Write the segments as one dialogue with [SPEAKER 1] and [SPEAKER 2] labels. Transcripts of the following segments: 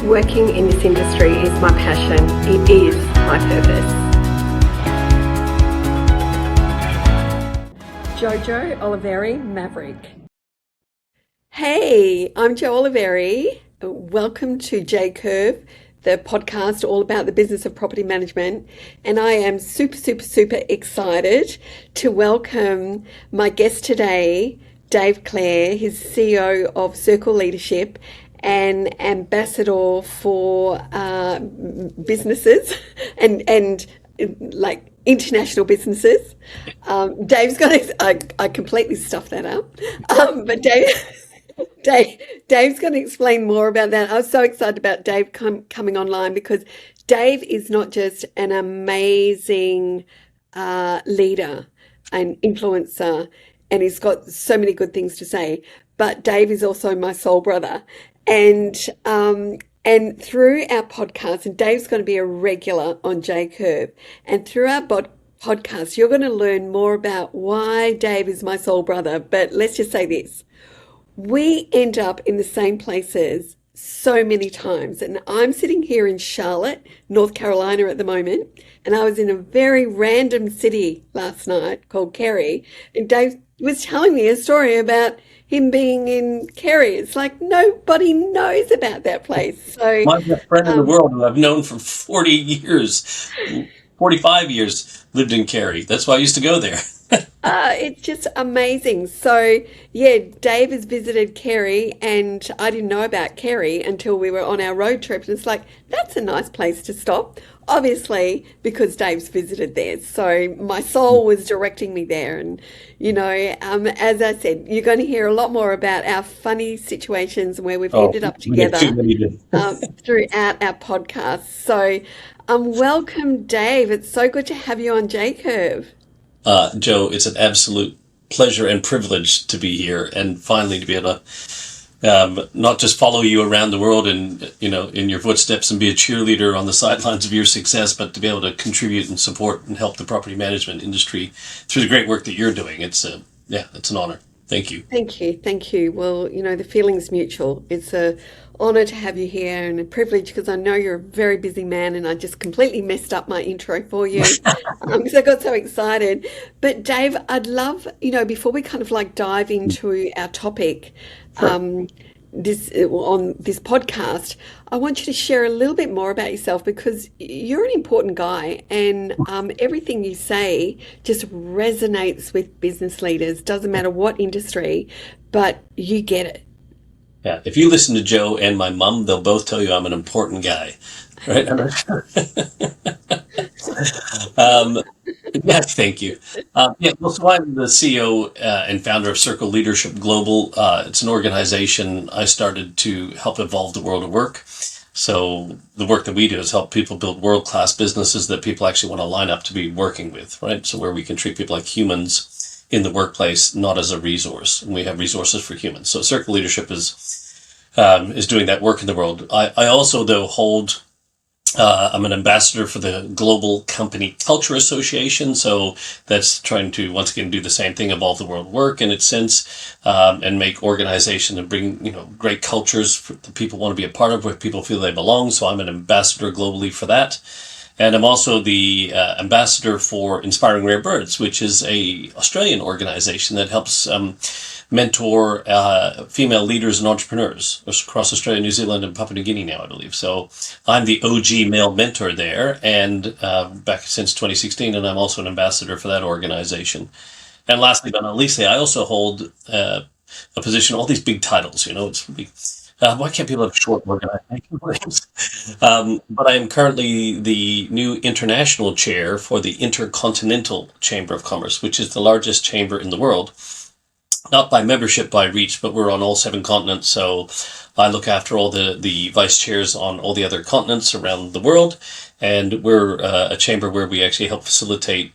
[SPEAKER 1] Working in this industry is my passion. It is my purpose. Jojo Oliveri, Maverick. Hey, I'm Jo Oliveri. Welcome to JCurve, the podcast all about the business of property management. And I am super excited to welcome my guest today, Dave Clare. He's CEO of Circle Leadership and ambassador for businesses and like international businesses. Dave's got I completely stuffed that up. But Dave's going to explain more about that. I was so excited about Dave coming online because Dave is not just an amazing leader and influencer, and he's got so many good things to say, but Dave is also my soul brother. And through our podcast, and Dave's going to be a regular on JCurve, and through our podcast, you're going to learn more about why Dave is my soul brother. But let's just say this. We end up in the same places so many times. And I'm sitting here in Charlotte, North Carolina at the moment, and I was in a very random city last night called Kerry, and Dave was telling me a story about him being in Kerry. It's like nobody knows about that place. So
[SPEAKER 2] my best friend in the world who I've known for 40 years, 45 years, lived in Kerry. That's why I used to go there.
[SPEAKER 1] It's just amazing. So, yeah, Dave has visited Kerry, and I didn't know about Kerry until we were on our road trip. And it's like, that's a nice place to stop, obviously, because Dave's visited there. So my soul was directing me there. And, as I said, you're going to hear a lot more about our funny situations where we've ended up together throughout our podcast. So, welcome, Dave. It's so good to have you on JCurve.
[SPEAKER 2] Jo, it's an absolute pleasure and privilege to be here and finally to be able to not just follow you around the world and, in your footsteps and be a cheerleader on the sidelines of your success, but to be able to contribute and support and help the property management industry through the great work that you're doing. It's an honor. Thank you.
[SPEAKER 1] Thank you. Well, the feeling's mutual. It's a honor to have you here and a privilege because I know you're a very busy man, and I just completely messed up my intro for you because I got so excited. But Dave, I'd love, before we kind of like dive into our topic, on this podcast, I want you to share a little bit more about yourself because you're an important guy, and everything you say just resonates with business leaders. Doesn't matter what industry, but you get it.
[SPEAKER 2] Yeah, if you listen to Jo and my mom, they'll both tell you I'm an important guy, right? Yes, thank you. So I'm the CEO and founder of Circle Leadership Global. It's an organization I started to help evolve the world of work. So the work that we do is help people build world-class businesses that people actually want to line up to be working with, right? So where we can treat people like humans in the workplace, not as a resource. And we have resources for humans. So Circle Leadership is doing that work in the world. I also, though, hold I'm an ambassador for the Global Company Culture Association, so that's trying to, once again, do the same thing, evolve the world of work in its sense, and make organization and bring, great cultures that people want to be a part of, where people feel they belong. So I'm an ambassador globally for that. And I'm also the ambassador for Inspiring Rare Birds, which is a Australian organization that helps mentor female leaders and entrepreneurs across Australia, New Zealand, and Papua New Guinea now, I believe. So I'm the OG male mentor there, and back since 2016, and I'm also an ambassador for that organization. And lastly, but not leastly, I also hold a position, all these big titles, it's really, why can't people have short organization names? But I am currently the new international chair for the Intercontinental Chamber of Commerce, which is the largest chamber in the world. Not by membership, by reach, but we're on all 7 continents. So I look after all the vice chairs on all the other continents around the world. And we're a chamber where we actually help facilitate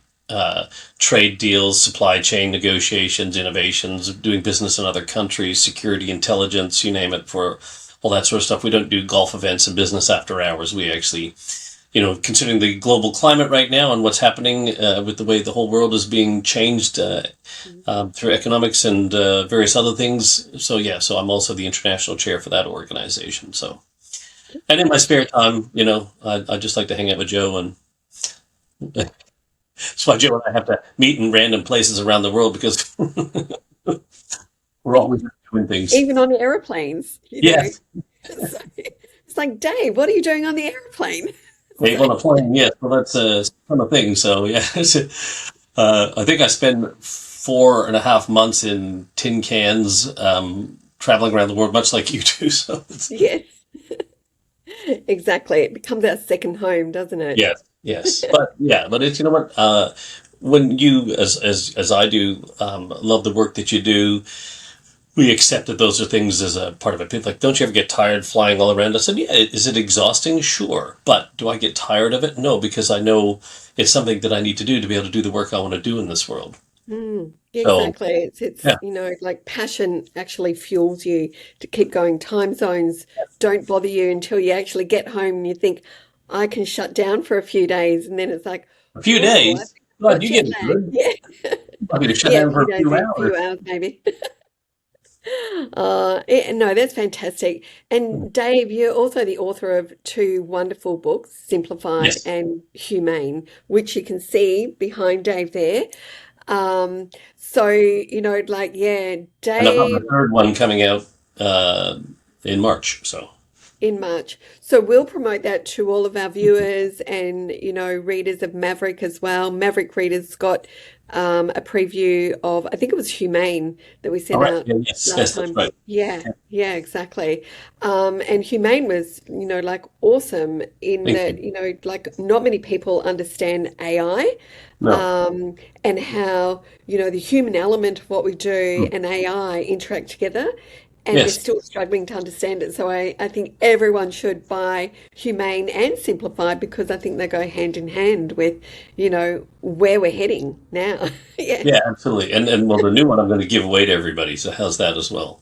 [SPEAKER 2] trade deals, supply chain negotiations, innovations, doing business in other countries, security, intelligence, you name it, for all that sort of stuff. We don't do golf events and business after hours. We actually, considering the global climate right now and what's happening with the way the whole world is being changed through economics and various other things. So I'm also the international chair for that organization. So And in my spare time, I just like to hang out with Joe, and that's why Joe and I have to meet in random places around the world because we're always doing things.
[SPEAKER 1] Even on airplanes,
[SPEAKER 2] Yes,
[SPEAKER 1] So it's like, Dave, what are you doing on the airplane?
[SPEAKER 2] Dave
[SPEAKER 1] So,
[SPEAKER 2] on a plane. Yes, well, that's a kind of thing. So yeah, I think I spend 4.5 months in tin cans, traveling around the world, much like you do. So
[SPEAKER 1] yes, exactly. It becomes our second home, doesn't it?
[SPEAKER 2] yes, yes, but yeah, but it's what. When you, as I do, love the work that you do, we accept that those are things as a part of it. People like, don't you ever get tired flying all around? I said, yeah, is it exhausting? Sure. But do I get tired of it? No, because I know it's something that I need to do to be able to do the work I want to do in this world. So,
[SPEAKER 1] Exactly. It's
[SPEAKER 2] yeah,
[SPEAKER 1] like passion actually fuels you to keep going. Time zones don't bother you until you actually get home and you think, I can shut down for a few days, and then it's like,
[SPEAKER 2] a few
[SPEAKER 1] whoa, I
[SPEAKER 2] days.
[SPEAKER 1] think I've
[SPEAKER 2] God,
[SPEAKER 1] got
[SPEAKER 2] you
[SPEAKER 1] jet
[SPEAKER 2] get it
[SPEAKER 1] lag.
[SPEAKER 2] good.
[SPEAKER 1] Yeah.
[SPEAKER 2] I'm going to shut
[SPEAKER 1] Yeah, a
[SPEAKER 2] down for
[SPEAKER 1] few
[SPEAKER 2] a
[SPEAKER 1] days,
[SPEAKER 2] few
[SPEAKER 1] a few
[SPEAKER 2] hours.
[SPEAKER 1] hours maybe. No, that's fantastic. And Dave, you're also the author of two wonderful books, Simplified
[SPEAKER 2] Yes.
[SPEAKER 1] and Humane, which you can see behind Dave there. So, yeah,
[SPEAKER 2] And I've got the
[SPEAKER 1] Dave
[SPEAKER 2] third one coming out uh, in March. So,
[SPEAKER 1] in March. So we'll promote that to all of our viewers and, readers of Maverick as well. Maverick readers got a preview of, I think it was Humane that we
[SPEAKER 2] all
[SPEAKER 1] sent
[SPEAKER 2] right.
[SPEAKER 1] out
[SPEAKER 2] Yeah, yes,
[SPEAKER 1] last
[SPEAKER 2] yes, that's
[SPEAKER 1] time.
[SPEAKER 2] right.
[SPEAKER 1] Yeah, yeah, exactly. And Humane was, awesome in
[SPEAKER 2] Thank
[SPEAKER 1] that,
[SPEAKER 2] you.
[SPEAKER 1] not many people understand AI,
[SPEAKER 2] No.
[SPEAKER 1] and how, the human element of what we do
[SPEAKER 2] Mm.
[SPEAKER 1] and AI interact together. And they're
[SPEAKER 2] Yes.
[SPEAKER 1] still struggling to understand it. So I think everyone should buy Humane and Simplified because I think they go hand in hand with, where we're heading now. Yeah,
[SPEAKER 2] Yeah, absolutely. And well, the new one I'm going to give away to everybody. So how's that as well?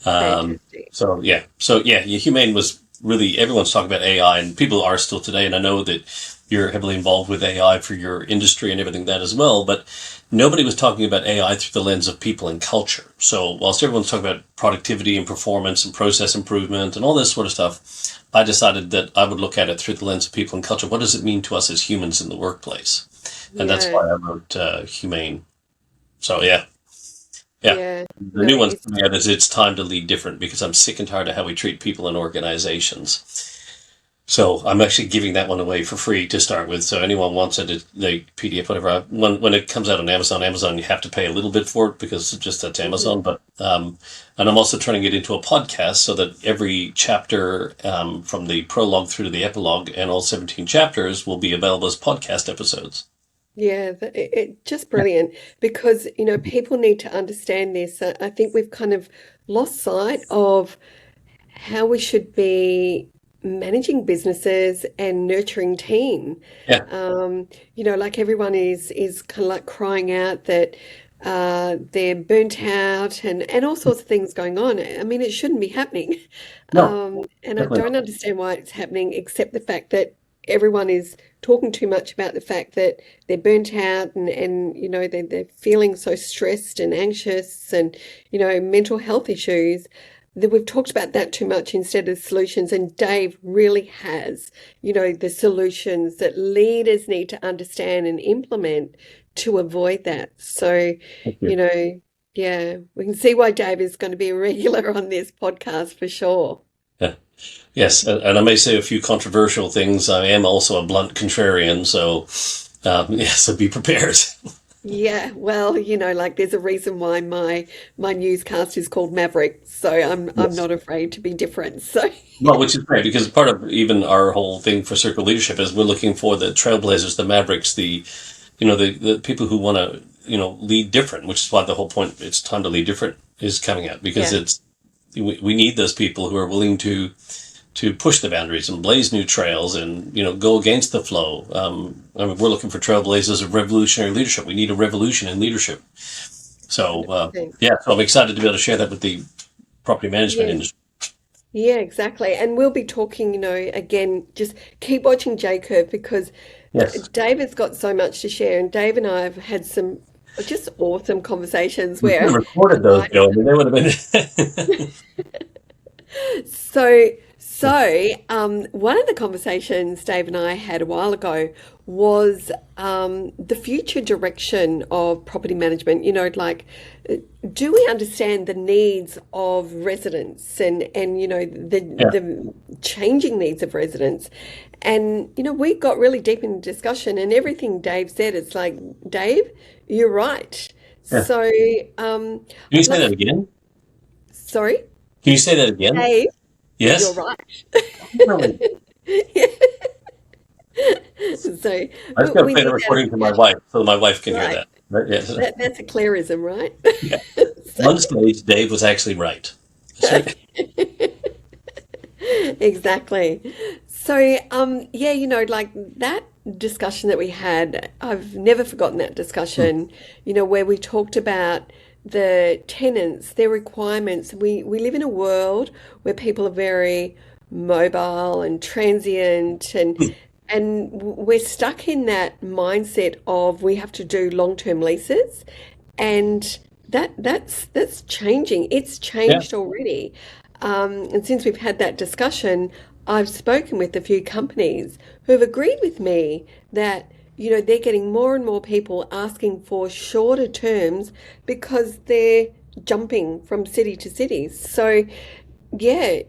[SPEAKER 1] fantastic.
[SPEAKER 2] So yeah, Humane was really everyone's talking about AI, and people are still today. And I know that you're heavily involved with AI for your industry and everything that as well. But nobody was talking about AI through the lens of people and culture. So whilst everyone's talking about productivity and performance and process improvement and all this sort of stuff, I decided that I would look at it through the lens of people and culture. What does it mean to us as humans in the workplace? And that's
[SPEAKER 1] Yeah,
[SPEAKER 2] why I wrote Humane. So yeah.
[SPEAKER 1] yeah.
[SPEAKER 2] The
[SPEAKER 1] No,
[SPEAKER 2] new one's
[SPEAKER 1] it's
[SPEAKER 2] coming out is It's Time to Lead Different because I'm sick and tired of how we treat people in organizations. So I'm actually giving that one away for free to start with. So anyone wants it, the PDF, whatever. When it comes out on Amazon, you have to pay a little bit for it because it's just that's
[SPEAKER 1] mhm.
[SPEAKER 2] Amazon. But and I'm also turning it into a podcast so that every chapter from the prologue through to the epilogue and all 17 chapters will be available as podcast episodes.
[SPEAKER 1] Yeah, just brilliant because, people need to understand this. I think we've kind of lost sight of how we should be managing businesses and nurturing team.
[SPEAKER 2] Yeah.
[SPEAKER 1] Like everyone is kind of like crying out that they're burnt out and all sorts of things going on. I mean, it shouldn't be happening.
[SPEAKER 2] No,
[SPEAKER 1] And I
[SPEAKER 2] definitely
[SPEAKER 1] don't
[SPEAKER 2] not.
[SPEAKER 1] understand why it's happening, except the fact that everyone is talking too much about the fact that they're burnt out and they're feeling so stressed and anxious and, mental health issues that we've talked about that too much instead of solutions. And Dave really has, the solutions that leaders need to understand and implement to avoid that. So,
[SPEAKER 2] Thank
[SPEAKER 1] you
[SPEAKER 2] you.
[SPEAKER 1] know, yeah, we can see why Dave is going to be a regular on this podcast for sure.
[SPEAKER 2] Yeah. Yes, and I may say a few controversial things. I am also a blunt contrarian, so yes, so be prepared.
[SPEAKER 1] Yeah, well, like there's a reason why my newscast is called Maverick, so I'm
[SPEAKER 2] Yes.
[SPEAKER 1] not afraid to be different. So,
[SPEAKER 2] Well, which is great because part of even our whole thing for Circle Leadership is we're looking for the trailblazers, the mavericks, the people who want to lead different, which is why the whole point It's Time to Lead Different is coming out because
[SPEAKER 1] yeah,
[SPEAKER 2] we need those people who are willing to push the boundaries and blaze new trails and go against the flow. I mean, we're looking for trailblazers of revolutionary leadership. We need a revolution in leadership. So
[SPEAKER 1] 100%.
[SPEAKER 2] yeah, so I'm excited to be able to share that with the property management
[SPEAKER 1] Yeah.
[SPEAKER 2] industry.
[SPEAKER 1] Yeah, exactly. And we'll be talking, again, just keep watching JCurve because
[SPEAKER 2] Yes,
[SPEAKER 1] David's got so much to share. And Dave and I have had some just awesome conversations
[SPEAKER 2] we could
[SPEAKER 1] where
[SPEAKER 2] have
[SPEAKER 1] the
[SPEAKER 2] recorded those,
[SPEAKER 1] light
[SPEAKER 2] Joe.
[SPEAKER 1] is
[SPEAKER 2] I mean, they would have been.
[SPEAKER 1] so, So, one of the conversations Dave and I had a while ago was the future direction of property management. Uh, do we understand the needs of residents and
[SPEAKER 2] Yeah.
[SPEAKER 1] the changing needs of residents? And we got really deep in discussion, and everything Dave said, it's like, Dave, you're right.
[SPEAKER 2] Yeah.
[SPEAKER 1] So,
[SPEAKER 2] Can you
[SPEAKER 1] I'd
[SPEAKER 2] say that
[SPEAKER 1] love,
[SPEAKER 2] again?
[SPEAKER 1] sorry,
[SPEAKER 2] Can you say that again?
[SPEAKER 1] Dave, you're
[SPEAKER 2] Yes.
[SPEAKER 1] right.
[SPEAKER 2] Really?
[SPEAKER 1] So
[SPEAKER 2] I just got to
[SPEAKER 1] we
[SPEAKER 2] play the
[SPEAKER 1] need that
[SPEAKER 2] recording to my
[SPEAKER 1] discussion,
[SPEAKER 2] wife so my wife can hear
[SPEAKER 1] right?
[SPEAKER 2] that. Right? Yes.
[SPEAKER 1] That's a Clarism, right?
[SPEAKER 2] Yeah.
[SPEAKER 1] So,
[SPEAKER 2] One stage, Dave was actually right. That's right.
[SPEAKER 1] exactly. So, yeah, like that discussion that we had, I've never forgotten that
[SPEAKER 2] Hmm.
[SPEAKER 1] discussion, where we talked about the tenants, their requirements. We live in a world where people are very mobile and transient, and we're stuck in that mindset of we have to do long-term leases, and that's changing. It's
[SPEAKER 2] Yeah.
[SPEAKER 1] changed already. And since we've had that discussion, I've spoken with a few companies who have agreed with me that, they're getting more and more people asking for shorter terms because they're jumping from city to city. So, yeah,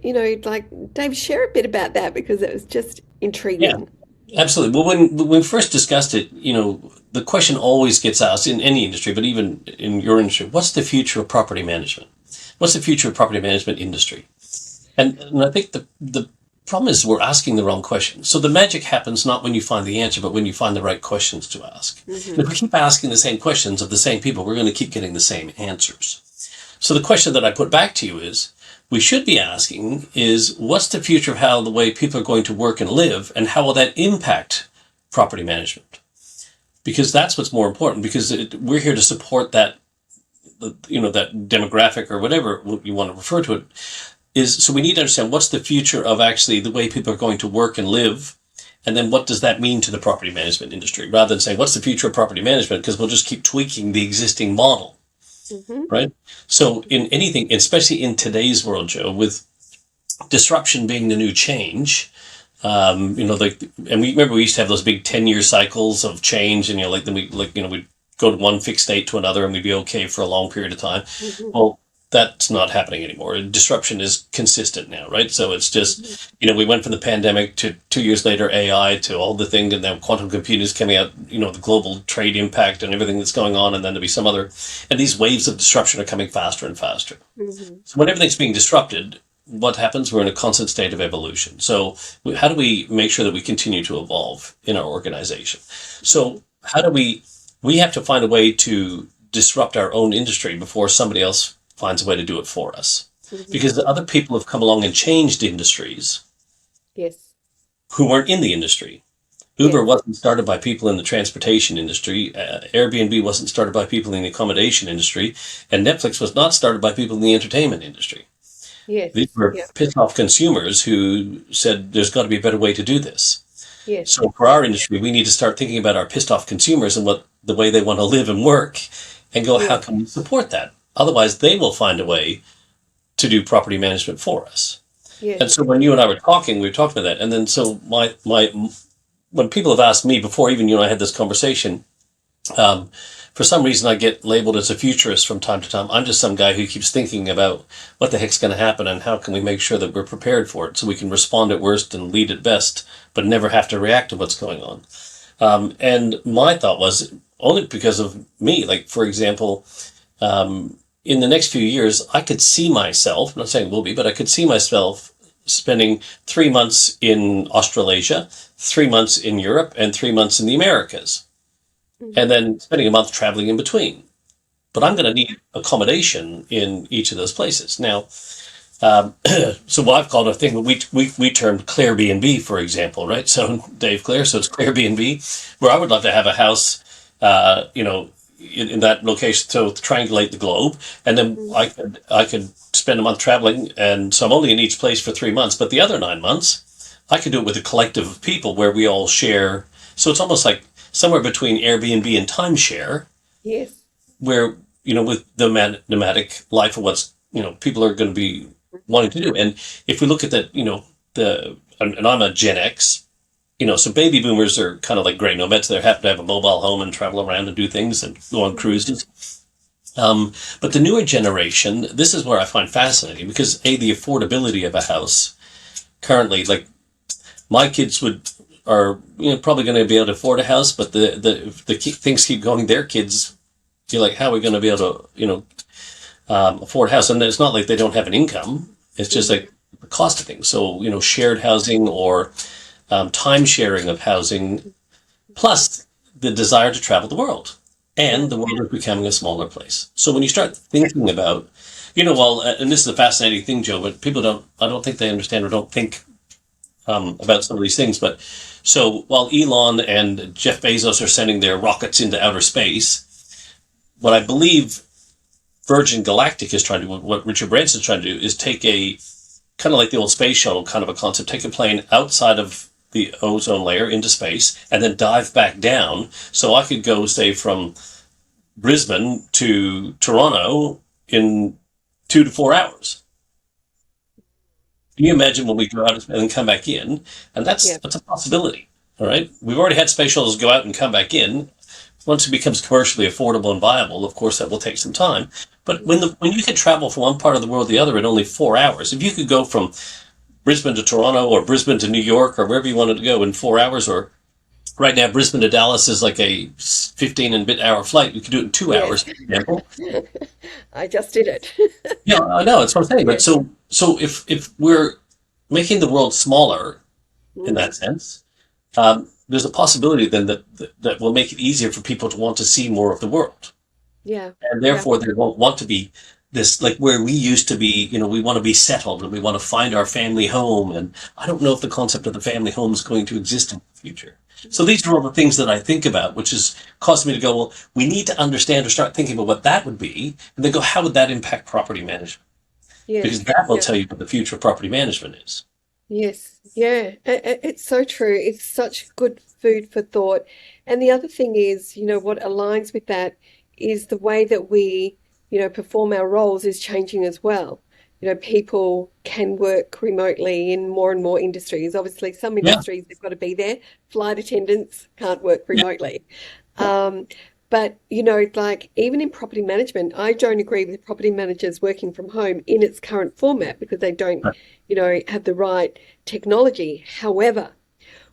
[SPEAKER 1] like Dave, share a bit about that because it was just
[SPEAKER 2] Yeah.
[SPEAKER 1] intriguing.
[SPEAKER 2] Absolutely. Well, when we first discussed it, the question always gets asked in any industry, but even in your industry, what's the future of property management? What's the future of property management industry? And I think the problem is we're asking the wrong question. So the magic happens not when you find the answer, but when you find the right questions to ask. And if
[SPEAKER 1] Hmm.
[SPEAKER 2] we keep asking the same questions of the same people, we're going to keep getting the same answers. So the question that I put back to you is, we should be asking is, what's the future of how the way people are going to work and live, and how will that impact property management? Because that's what's more important, because we're here to support that, that demographic or whatever you want to refer to it is. So we need to understand what's the future of actually the way people are going to work and live. And then what does that mean to the property management industry, rather than saying, what's the future of property management? Because we'll just keep tweaking the existing model,
[SPEAKER 1] Hmm.
[SPEAKER 2] right? So in anything, especially in today's world, Joe, with disruption being the new change, and we remember we used to have those big 10-year cycles of change, and like then we'd go to one fixed state to another, and we'd be okay for a long period of time.
[SPEAKER 1] Hmm.
[SPEAKER 2] Well, that's not happening anymore. Disruption is consistent now, right? So it's
[SPEAKER 1] Hmm.
[SPEAKER 2] just, we went from the pandemic to 2 years later AI to all the things, and now quantum computing is coming out. The global trade impact and everything that's going on, and then there'll be some other, and these waves of disruption are coming faster and faster.
[SPEAKER 1] Hmm.
[SPEAKER 2] So when everything's being disrupted, what happens? We're in a constant state of evolution. So how do we make sure that we continue to evolve in our organization? So how do we have to find a way to disrupt our own industry before somebody else finds a way to do it for us.
[SPEAKER 1] Hmm.
[SPEAKER 2] Because other people have come along and changed industries
[SPEAKER 1] Yes.
[SPEAKER 2] who weren't in the industry. Uber
[SPEAKER 1] Yes.
[SPEAKER 2] wasn't started by people in the transportation industry. Airbnb wasn't started by people in the accommodation industry. And Netflix was not started by people in the entertainment industry. These
[SPEAKER 1] Yes.
[SPEAKER 2] were
[SPEAKER 1] Yep.
[SPEAKER 2] pissed off consumers who said there's got to be a better way to do this.
[SPEAKER 1] Yes.
[SPEAKER 2] So for our industry, we need to start thinking about our pissed off consumers and what the way they want to live and work, and go, how
[SPEAKER 1] Yes.
[SPEAKER 2] can we support that? Otherwise, they will find a way to do property management for us. And
[SPEAKER 1] Yes.
[SPEAKER 2] so when you and I were talking, we were talking about that. And then so my when people have asked me before, even you and I had this conversation, um, for some reason I get labeled as a futurist from time to time. I'm just some guy who keeps thinking about what the heck's going to happen and how can we make sure that we're prepared for it so we can respond at worst and lead at best, but never have to react to what's going on. And my thought was only because of me. Like, for example, in the next few years, I could see myself, I'm not saying it will be, but I could see myself spending 3 months in Australasia, 3 months in Europe, and 3 months in the Americas, and
[SPEAKER 1] Hmm.
[SPEAKER 2] then spending a month traveling in between. But I'm going to need accommodation in each of those places. Now, so what I've called a thing that we termed Claire B&B, for example, right? So Dave Clare, so it's Claire B&B, where I would love to have a house, in that location, so to triangulate the globe, and then
[SPEAKER 1] Hmm.
[SPEAKER 2] I could spend a month traveling, and so I'm only in each place for 3 months, but the other 9 months, I could do it with a collective of people where we all share. So it's almost like somewhere between Airbnb and timeshare,
[SPEAKER 1] Yes.
[SPEAKER 2] where with the nomadic life of what's people are going to be wanting to do. And if we look at that, and I'm a Gen X, so baby boomers are kind of like gray nomads. They happen to have a mobile home and travel around and do things and go on cruises. But the newer generation, this is where I find fascinating because the affordability of a house currently, like my kids are probably going to be able to afford a house, but things keep going. Their kids, you're like, how are we going to be able to afford a house? And it's not like they don't have an income. It's just like the cost of things. So shared housing or time sharing of housing, plus the desire to travel the world. And the world is becoming a smaller place. So when you start thinking about, and this is a fascinating thing, Joe, but I don't think they understand or don't think about some of these things. But so while Elon and Jeff Bezos are sending their rockets into outer space, what I believe Virgin Galactic is trying to do, what Richard Branson's trying to do, is take a kind of like the old space shuttle kind of a concept, take a plane outside of the ozone layer into space and then dive back down. So I could go, say, from Brisbane to Toronto in 2 to 4 hours. Can you imagine when we go out and then come back in? And that's a possibility. All right. We've already had space shuttles go out and come back in. Once it becomes commercially affordable and viable, of course, that will take some time. But when you can travel from one part of the world to the other in only 4 hours, if you could go from Brisbane to Toronto or Brisbane to New York or wherever you wanted to go in 4 hours, or right now Brisbane to Dallas is like a 15 and bit hour flight. You could do it in 2 hours, for example.
[SPEAKER 1] I just did it.
[SPEAKER 2] Yeah, I know, that's what I'm saying. But so if we're making the world smaller in that sense, there's a possibility then that will make it easier for people to want to see more of the world.
[SPEAKER 1] Yeah.
[SPEAKER 2] And therefore they won't want to be this, like where we used to be, we want to be settled and we want to find our family home. And I don't know if the concept of the family home is going to exist in the future. So these are all the things that I think about, which has caused me to go, well, we need to understand or start thinking about what that would be, and then go, how would that impact property management?
[SPEAKER 1] Yes.
[SPEAKER 2] Because that will tell you what the future of property management is.
[SPEAKER 1] Yes. Yeah. It's so true. It's such good food for thought. And the other thing is, what aligns with that is the way that we, perform our roles is changing as well. People can work remotely in more and more industries. Obviously, some
[SPEAKER 2] Yeah.
[SPEAKER 1] industries they've got to be there. Flight attendants can't work
[SPEAKER 2] Yeah.
[SPEAKER 1] remotely. But, like even in property management, I don't agree with property managers working from home in its current format because they don't, have the right technology. However,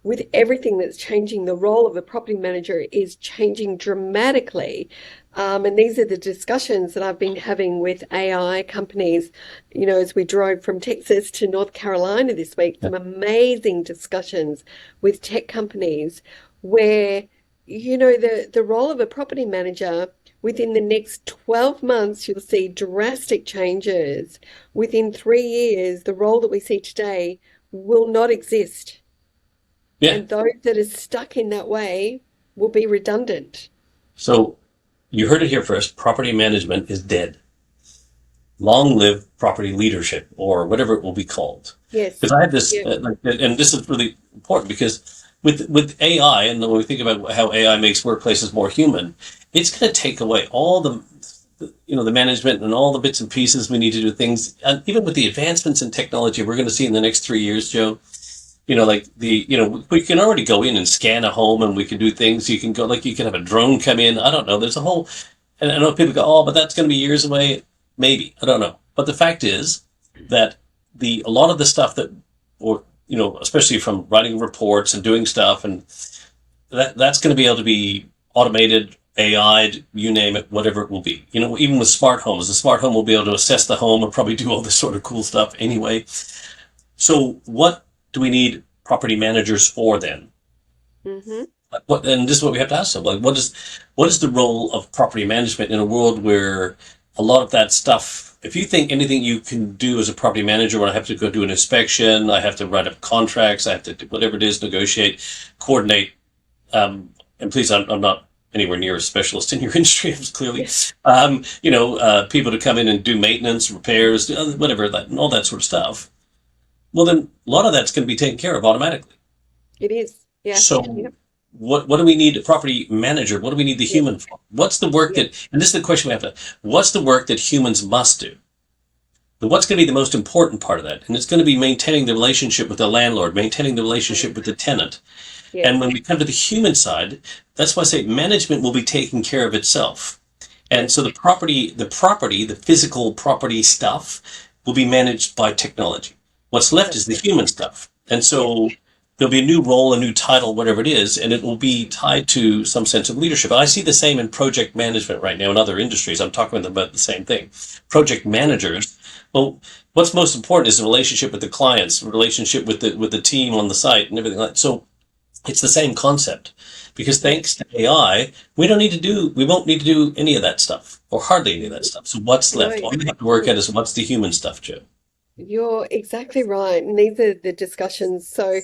[SPEAKER 1] with everything that's changing, the role of a property manager is changing dramatically. And these are the discussions that I've been having with AI companies, as we drove from Texas to North Carolina this week, some amazing discussions with tech companies where, the role of a property manager within the next 12 months, you'll see drastic changes. Within 3 years, the role that we see today will not exist.
[SPEAKER 2] Yeah.
[SPEAKER 1] And those that are stuck in that way will be redundant.
[SPEAKER 2] So you heard it here first. Property management is dead. Long live property leadership, or whatever it will be called.
[SPEAKER 1] Yes.
[SPEAKER 2] Because I have this,
[SPEAKER 1] Yeah.
[SPEAKER 2] and this is really important because with AI, and when we think about how AI makes workplaces more human, it's going to take away all the management and all the bits and pieces we need to do things. And even with the advancements in technology we're going to see in the next 3 years, Joe, we can already go in and scan a home and we can do things. You can go, like, you can have a drone come in. I don't know. There's a whole, and I know people go, oh, but that's going to be years away. Maybe. I don't know. But the fact is that a lot of the stuff that, or, especially from writing reports and doing stuff, and that's going to be able to be automated, AI'd, you name it, whatever it will be. Even with smart homes, the smart home will be able to assess the home and probably do all this sort of cool stuff anyway. So what do we need property managers for then?
[SPEAKER 1] Mm-hmm.
[SPEAKER 2] And this is what we have to ask them. Like, what is the role of property management in a world where a lot of that stuff, if you think anything you can do as a property manager, when I have to go do an inspection, I have to write up contracts, I have to do whatever it is, negotiate, coordinate, and please, I'm not anywhere near a specialist in your industry, clearly.
[SPEAKER 1] Yes.
[SPEAKER 2] People to come in and do maintenance, repairs, whatever, and all that sort of stuff. Well, then a lot of that's going to be taken care of automatically.
[SPEAKER 1] It is. Yeah.
[SPEAKER 2] So
[SPEAKER 1] Yeah.
[SPEAKER 2] what do we need a property manager? What do we need the
[SPEAKER 1] Yeah.
[SPEAKER 2] human for? What's the work
[SPEAKER 1] Yeah.
[SPEAKER 2] and this is the question we have to, what's the work that humans must do? But what's going to be the most important part of that? And it's going to be maintaining the relationship with the landlord, maintaining the relationship with the tenant. And when
[SPEAKER 1] Yes,
[SPEAKER 2] we come to the human side, that's why I say management will be taking care of itself. And so
[SPEAKER 1] yes,
[SPEAKER 2] the physical property stuff will be managed by technology. What's left is
[SPEAKER 1] that's
[SPEAKER 2] the
[SPEAKER 1] it.
[SPEAKER 2] human stuff. And
[SPEAKER 1] Yes,
[SPEAKER 2] so there'll be a new role, a new title, whatever it is, and it will be tied to some sense of leadership. I see the same in project management right now in other industries. I'm talking about the same thing. Project
[SPEAKER 1] yes,
[SPEAKER 2] managers, well, what's most important is the relationship with the clients, relationship with the team on the site and everything like that. So it's the same concept because
[SPEAKER 1] yes.
[SPEAKER 2] thanks to AI, we won't need to do any of that stuff or hardly any of that stuff. So what's left?
[SPEAKER 1] No,
[SPEAKER 2] All we have to work at is what's the human stuff, Joe.
[SPEAKER 1] you're exactly right. And these are the discussions. So,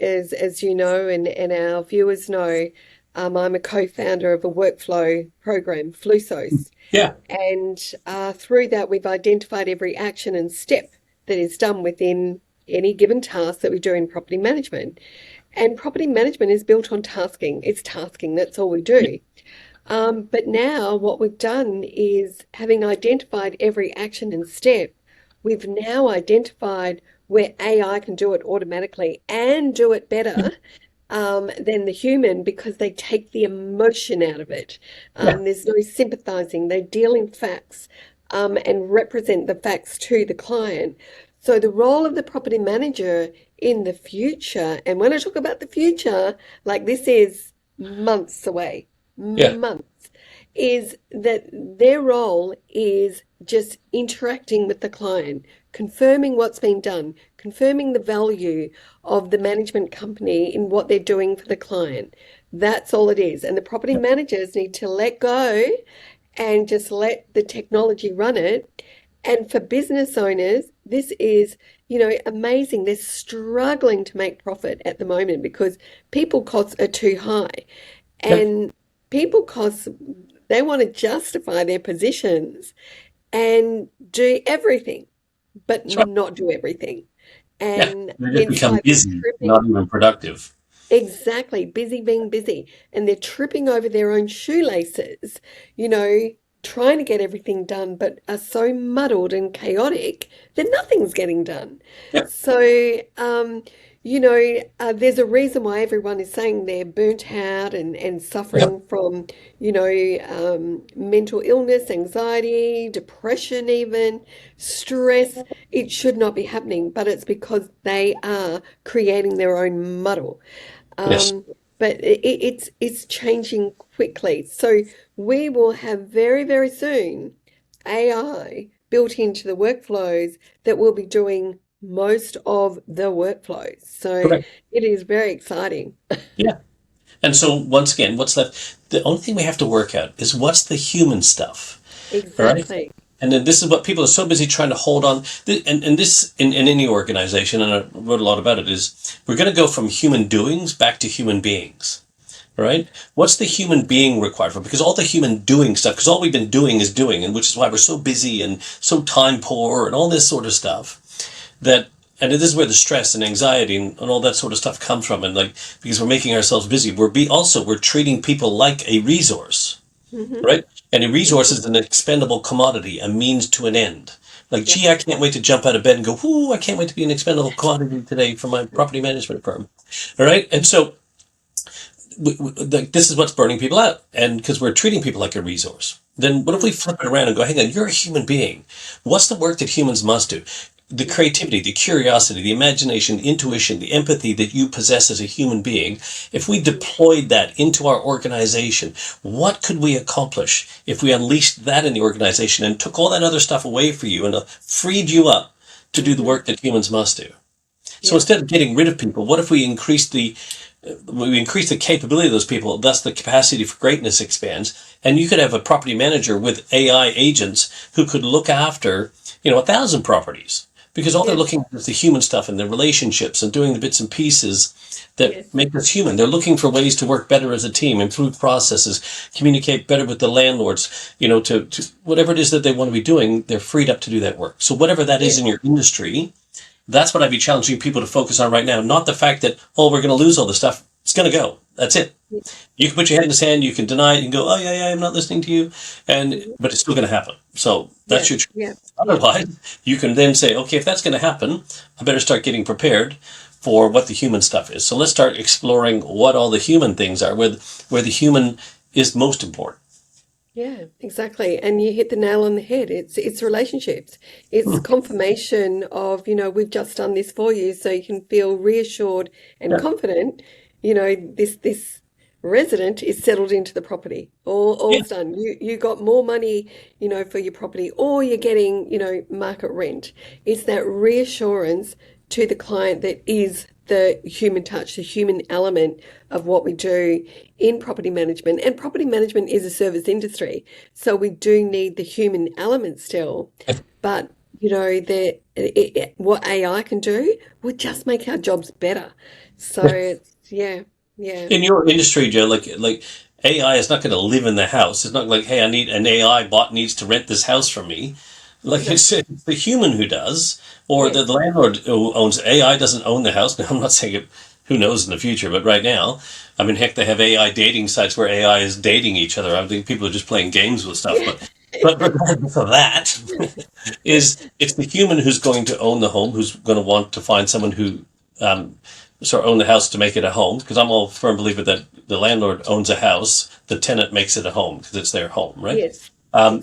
[SPEAKER 1] as you know, and our viewers know, I'm a co-founder of a workflow program, Flusos.
[SPEAKER 2] Yeah,
[SPEAKER 1] And through that, we've identified every action and step that is done within any given task that we do in property management. And property management is built on tasking. It's tasking, that's all we do. But now, what we've done is, having identified every action and step, we've now identified where AI can do it automatically and do it better than the human because they take the emotion out of it.
[SPEAKER 2] yeah,
[SPEAKER 1] There's no sympathizing, they deal in facts and represent the facts to the client. So, the role of the property manager in the future, and when I talk about the future, like this is months away,
[SPEAKER 2] yeah,
[SPEAKER 1] months, is that their role is just interacting with the client, confirming what's been done, confirming the value of the management company in what they're doing for the client. That's all it is. And the property managers need to let go and just let the technology run it. And for business owners, this is, amazing. They're struggling to make profit at the moment because people costs are too high.
[SPEAKER 2] yeah.
[SPEAKER 1] And people costs, they want to justify their positions and do everything, but
[SPEAKER 2] That's right.
[SPEAKER 1] not do everything.
[SPEAKER 2] Yeah,
[SPEAKER 1] And
[SPEAKER 2] they just
[SPEAKER 1] it's
[SPEAKER 2] become
[SPEAKER 1] like they're
[SPEAKER 2] busy, not
[SPEAKER 1] tripping.
[SPEAKER 2] even productive.
[SPEAKER 1] Exactly, busy being busy. And they're tripping over their own shoelaces, you know, trying to get everything done, but are so muddled and chaotic that nothing's getting done.
[SPEAKER 2] Yeah,
[SPEAKER 1] So, there's a reason why everyone is saying they're burnt out and
[SPEAKER 2] yeah,
[SPEAKER 1] suffering from, mental illness, anxiety, depression, even stress. It should not be happening, but it's because they are creating their own muddle.
[SPEAKER 2] yes,
[SPEAKER 1] Um, but it's changing quickly. So we will have very, very soon AI built into the workflows that will be doing most of the workflows. So
[SPEAKER 2] correct.
[SPEAKER 1] it is very exciting.
[SPEAKER 2] Yeah. And so once again, what's left? The only thing we have to work out is what's the human stuff. All right.
[SPEAKER 1] Exactly.
[SPEAKER 2] And then this is what people are so busy trying to hold on. And this in any organization, and I wrote a lot about it, is we're going to go from human doings back to human beings. All right. What's the human being required for? Because all the human doing stuff, because all we've been doing is doing, and which is why we're so busy and so time poor and all this sort of stuff that and this is where the stress and anxiety and all that sort of stuff comes from and like because we're making ourselves busy we're treating people like a resource,
[SPEAKER 1] Hmm.
[SPEAKER 2] right? And a resource
[SPEAKER 1] Hmm.
[SPEAKER 2] is an expendable commodity, a means to an end. Like,
[SPEAKER 1] Yep.
[SPEAKER 2] gee, I can't wait to jump out of bed and go, whoo, I can't wait to be an expendable commodity today for my property management firm. All right. And so this is what's burning people out. And because we're treating people like a resource, then what if we
[SPEAKER 1] Mm.
[SPEAKER 2] flip it around and go, hang on, you're a human being. What's the work that humans must do? The
[SPEAKER 1] Yep.
[SPEAKER 2] creativity, the curiosity, the imagination, intuition, the empathy that you possess as a human being, if we
[SPEAKER 1] Mm.
[SPEAKER 2] deployed that into our organization, what could we accomplish if we unleashed that in the organization and took all that other stuff away for you and freed you up to do the
[SPEAKER 1] Hmm.
[SPEAKER 2] work that humans must do? So
[SPEAKER 1] Yep.
[SPEAKER 2] instead of getting rid of people, what if we increase the capability of those people, thus the capacity for greatness expands, and you could have a property manager with AI agents who could look after, 1,000 properties. Because all they're
[SPEAKER 1] Yes.
[SPEAKER 2] looking at is the human stuff and the relationships and doing the bits and pieces that
[SPEAKER 1] Yes.
[SPEAKER 2] make us human. They're looking for ways to work better as a team, improve processes, communicate better with the landlords, to whatever it is that they want to be doing, they're freed up to do that work. So whatever that is
[SPEAKER 1] Yes.
[SPEAKER 2] in your industry, that's what I'd be challenging people to focus on right now. Not the fact that, oh, we're going to lose all this stuff. It's going to go. That's it. You can put your head in the sand, you can deny it and go, oh yeah, yeah, I'm not listening to you,
[SPEAKER 1] Mhm.
[SPEAKER 2] but it's still going to happen. So that's
[SPEAKER 1] Yeah,
[SPEAKER 2] your choice.
[SPEAKER 1] yeah, yeah,
[SPEAKER 2] Otherwise, you can then say, okay, if that's going to happen, I better start getting prepared for what the human stuff is. So let's start exploring what all the human things are, where the human is most important.
[SPEAKER 1] yeah, exactly. And you hit the nail on the head. It's relationships. It's confirmation of, we've just done this for you, so you can feel reassured and
[SPEAKER 2] Yeah,
[SPEAKER 1] confident, this resident is settled into the property.
[SPEAKER 2] yeah,
[SPEAKER 1] All's done. You got more money, for your property, or you're getting, market rent. It's that reassurance to the client that is the human touch, the human element of what we do in property management. And property management is a service industry, so we do need the human element still. But what AI can do would just make our jobs better. So yeah, yeah,
[SPEAKER 2] in your industry, Joe, like AI is not going to live in the house. It's not like, hey, I need an AI bot needs to rent this house from me. Like
[SPEAKER 1] no,
[SPEAKER 2] it's the human who does, or the
[SPEAKER 1] yes,
[SPEAKER 2] landlord who owns AI doesn't own the house. Now, I'm not saying it. Who knows in the future? But right now, I mean, heck, they have AI dating sites where AI is dating each other. I think people are just playing games with stuff.
[SPEAKER 1] yeah,
[SPEAKER 2] But regardless of that, it's the human who's going to own the home, who's going to want to find someone who um, sort of own the house to make it a home. Because I'm all firm believer that the landlord owns a house, the tenant makes it a home because it's their home, right?
[SPEAKER 1] yes,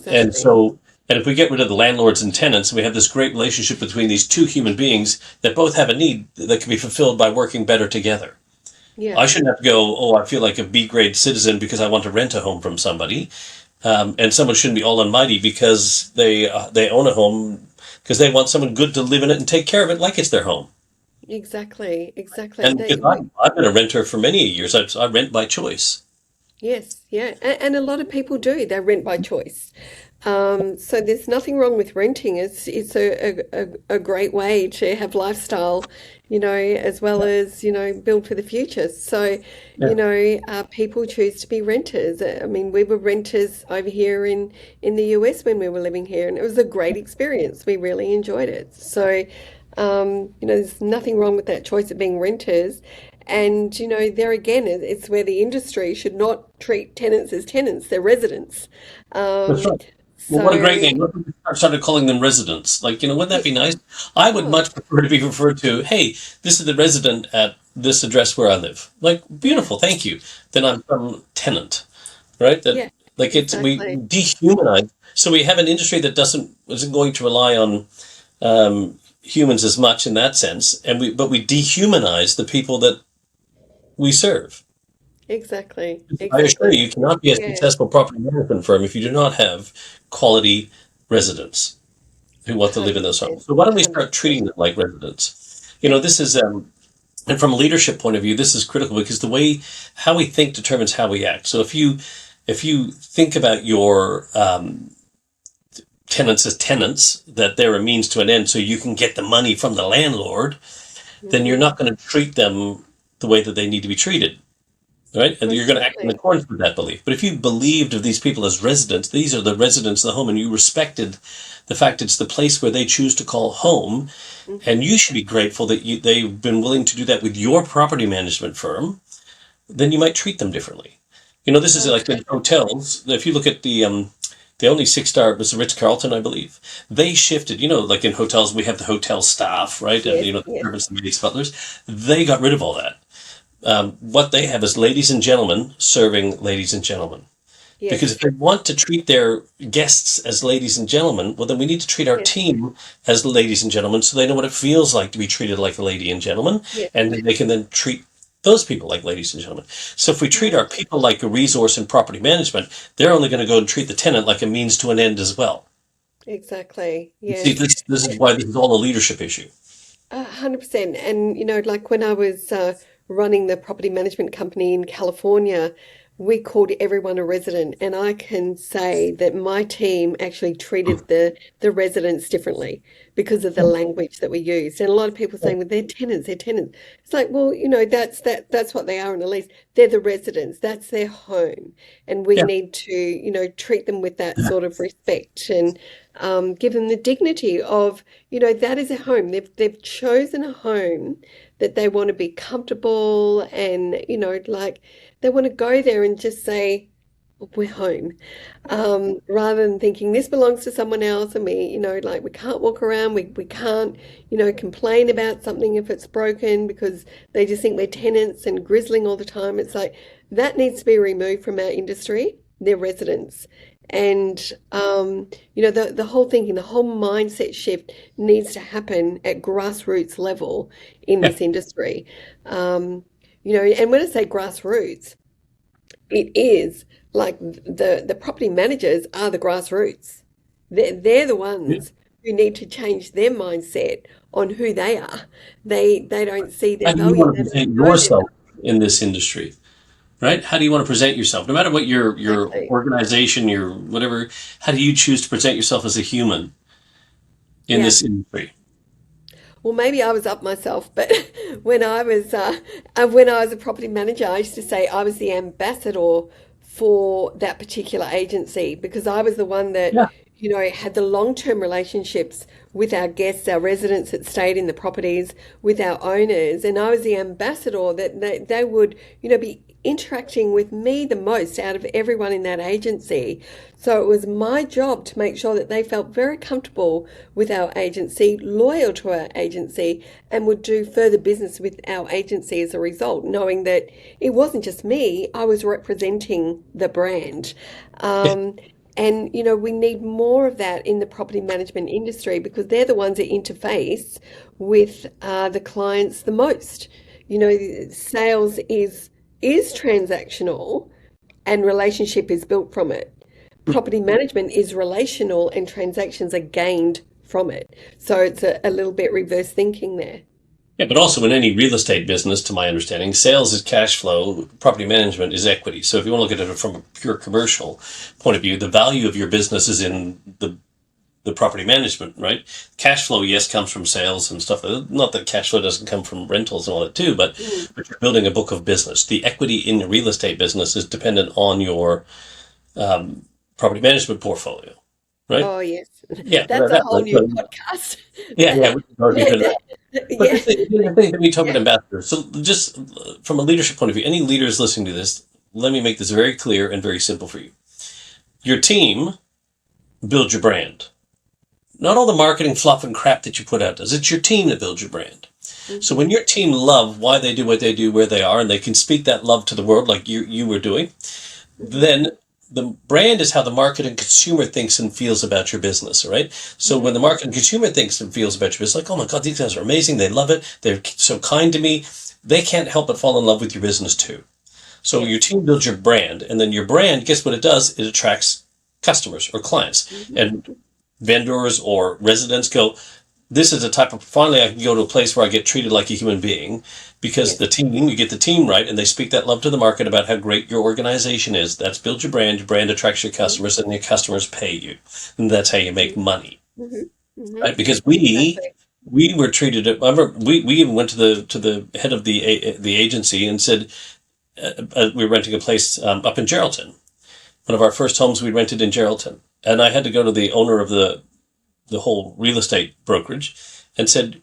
[SPEAKER 2] And
[SPEAKER 1] exactly,
[SPEAKER 2] so, and if we get rid of the landlords and tenants, we have this great relationship between these two human beings that both have a need that can be fulfilled by working better together.
[SPEAKER 1] yeah,
[SPEAKER 2] I shouldn't have to go, oh, I feel like a B grade citizen because I want to rent a home from somebody. And someone shouldn't be all almighty because they own a home because they want someone good to live in it and take care of it like it's their home.
[SPEAKER 1] exactly, exactly.
[SPEAKER 2] And because I've been a renter for many years, I rent by choice.
[SPEAKER 1] Yes, yeah, and a lot of people do. They rent by choice. So there's nothing wrong with renting. It's a great way to have lifestyle, as well as, build for the future. So,
[SPEAKER 2] Yeah.
[SPEAKER 1] people choose to be renters. I mean, we were renters over here in the US when we were living here, and it was a great experience. We really enjoyed it. So, there's nothing wrong with that choice of being renters. And, there again, it's where the industry should not treat tenants as tenants, they're residents.
[SPEAKER 2] That's
[SPEAKER 1] Um,
[SPEAKER 2] right. Well, what a great
[SPEAKER 1] so,
[SPEAKER 2] name. What if we started calling them residents? Like, wouldn't that
[SPEAKER 1] yeah,
[SPEAKER 2] be nice? I would
[SPEAKER 1] oh,
[SPEAKER 2] much prefer to be referred to, hey, this is the resident at this address where I live. Like,
[SPEAKER 1] yeah,
[SPEAKER 2] beautiful, thank you. Then I'm some tenant, right? That
[SPEAKER 1] yeah,
[SPEAKER 2] like we
[SPEAKER 1] exactly,
[SPEAKER 2] dehumanize. So we have an industry that isn't going to rely on humans as much in that sense, and we dehumanize the people that we serve.
[SPEAKER 1] exactly,
[SPEAKER 2] I assure you,
[SPEAKER 1] exactly.
[SPEAKER 2] you cannot be a
[SPEAKER 1] Yeah,
[SPEAKER 2] successful property management firm if you do not have quality residents who want to live in those homes.
[SPEAKER 1] 100%,
[SPEAKER 2] So why don't we start
[SPEAKER 1] 100%.
[SPEAKER 2] treating them like residents?
[SPEAKER 1] Yeah,
[SPEAKER 2] This is and from a leadership point of view, this is critical because the way how we think determines how we act. So if you think about your tenants as tenants, that they're a means to an end, so you can get the money from the landlord, then you're
[SPEAKER 1] hmm,
[SPEAKER 2] not going to treat them the way that they need to be treated. Right? And you're going to act in
[SPEAKER 1] exactly.
[SPEAKER 2] accordance with that belief. But if you believed of these people as residents, these are the residents of the home, and you respected the fact it's the place where they choose to call home,
[SPEAKER 1] Hmm.
[SPEAKER 2] and you should be grateful that they've been willing to do that with your property management firm, then you might treat them differently. This is
[SPEAKER 1] Oh,
[SPEAKER 2] like in hotels. If you look at the only 6 star was the Ritz Carlton, I believe. They shifted. Like in hotels, we have the hotel staff, right, and
[SPEAKER 1] yes,
[SPEAKER 2] the
[SPEAKER 1] yes,
[SPEAKER 2] servants, the maids, butlers. They got rid of all that. What they have is ladies and gentlemen serving ladies and gentlemen. Because if
[SPEAKER 1] yes,
[SPEAKER 2] they want to treat their guests as ladies and gentlemen, well, then we need to treat our
[SPEAKER 1] yes,
[SPEAKER 2] team as ladies and gentlemen so they know what it feels like to be treated like a lady and gentleman,
[SPEAKER 1] yes.
[SPEAKER 2] and then they can then treat those people like ladies and gentlemen. So if we treat
[SPEAKER 1] No,
[SPEAKER 2] our people like a resource in property management, they're only going to go and treat the tenant like a means to an end as well.
[SPEAKER 1] exactly.
[SPEAKER 2] You see,
[SPEAKER 1] Yes.
[SPEAKER 2] this is why this is all a leadership issue.
[SPEAKER 1] 100%. And, like when I was running the property management company in California, we called everyone a resident. And I can say that my team actually treated the residents differently because of the language that we used. And a lot of people saying, well, they're tenants, they're tenants. It's like, well, that's what they are in a lease. They're the residents, that's their home. And we
[SPEAKER 2] Yeah.
[SPEAKER 1] need to, treat them with that sort of respect. And give them the dignity of, that is a home. They've chosen a home that they want to be comfortable and, like they want to go there and just say, we're home, rather than thinking this belongs to someone else and like we can't walk around, we can't, complain about something if it's broken because they just think we're tenants and grizzling all the time. It's like that needs to be removed from our industry, their residents. And the whole thinking, the whole mindset shift needs to happen at grassroots level in
[SPEAKER 2] Yeah.
[SPEAKER 1] this industry. And when I say grassroots, it is like the property managers are the grassroots. They're the ones who need to change their mindset on who they are. They don't see
[SPEAKER 2] How
[SPEAKER 1] their
[SPEAKER 2] do you
[SPEAKER 1] value.
[SPEAKER 2] want to
[SPEAKER 1] They don't
[SPEAKER 2] present
[SPEAKER 1] know their
[SPEAKER 2] yourself in this industry, right? How do you want to present yourself? No matter what your
[SPEAKER 1] value.
[SPEAKER 2] organization, your whatever, how do you choose to present yourself as a human in
[SPEAKER 1] Yeah.
[SPEAKER 2] this industry?
[SPEAKER 1] Well, maybe I was up myself, but when I was a property manager, I used to say I was the ambassador for that particular agency because I was the one that,
[SPEAKER 2] Yeah.
[SPEAKER 1] had the long-term relationships with our guests, our residents that stayed in the properties, with our owners, and I was the ambassador that they would, be interacting with me the most out of everyone in that agency. So it was my job to make sure that they felt very comfortable with our agency, loyal to our agency, and would do further business with our agency as a result, knowing that it wasn't just me, I was representing the brand.
[SPEAKER 2] Yeah.
[SPEAKER 1] And we need more of that in the property management industry because they're the ones that interface with the clients the most. Sales is transactional and relationship is built from it. Property management is relational and transactions are gained from it. So it's a little bit reverse thinking there.
[SPEAKER 2] Yeah, but also in any real estate business, to my understanding, sales is cash flow, property management is equity. So if you want to look at it from a pure commercial point of view, the value of your business is in the property management, right? Cash flow, yes, comes from sales and stuff. Not that cash flow doesn't come from rentals and all that too,
[SPEAKER 1] Mm.
[SPEAKER 2] but you're building a book of business. The equity in the real estate business is dependent on your property management portfolio, right?
[SPEAKER 1] Oh, yes.
[SPEAKER 2] Yeah,
[SPEAKER 1] That's a whole new
[SPEAKER 2] so,
[SPEAKER 1] podcast.
[SPEAKER 2] yeah, we can go deep
[SPEAKER 1] Yeah,
[SPEAKER 2] into that. But
[SPEAKER 1] yeah,
[SPEAKER 2] this thing, the thing that we talk about
[SPEAKER 1] yeah.
[SPEAKER 2] ambassadors. So just from a leadership point of view, any leaders listening to this, let me make this very clear and very simple for you. Your team builds your brand. Not all the marketing fluff and crap that you put out does. It's your team that builds your brand. So
[SPEAKER 1] Hmm.
[SPEAKER 2] when your team love why they do what they do, where they are, and they can speak that love to the world like you were doing,
[SPEAKER 1] Hmm.
[SPEAKER 2] then the brand is how the market and consumer thinks and feels about your business, right? So when the
[SPEAKER 1] Hmm.
[SPEAKER 2] market and consumer thinks and feels about your business, like, oh my God, these guys are amazing. They love it. They're so kind to me. They can't help but fall in love with your business too. So your
[SPEAKER 1] Yes.
[SPEAKER 2] team builds your brand, and then your brand, guess what it does? It attracts customers or clients.
[SPEAKER 1] Hmm.
[SPEAKER 2] And vendors or residents go, this is a type of, finally I can go to a place where I get treated like a human being because
[SPEAKER 1] Yes.
[SPEAKER 2] the team, you get the team right and they speak that love to the market about how great your organization is. That's build your brand attracts your
[SPEAKER 1] Hmm.
[SPEAKER 2] customers, and your customers pay you. And that's how you make money,
[SPEAKER 1] Hmm. Hmm.
[SPEAKER 2] right? Because we were treated, I remember we even went to the head of the agency and said, we were renting a place up in Geraldton. One of our first homes we rented in Geraldton. And I had to go to the owner of the whole real estate brokerage and said,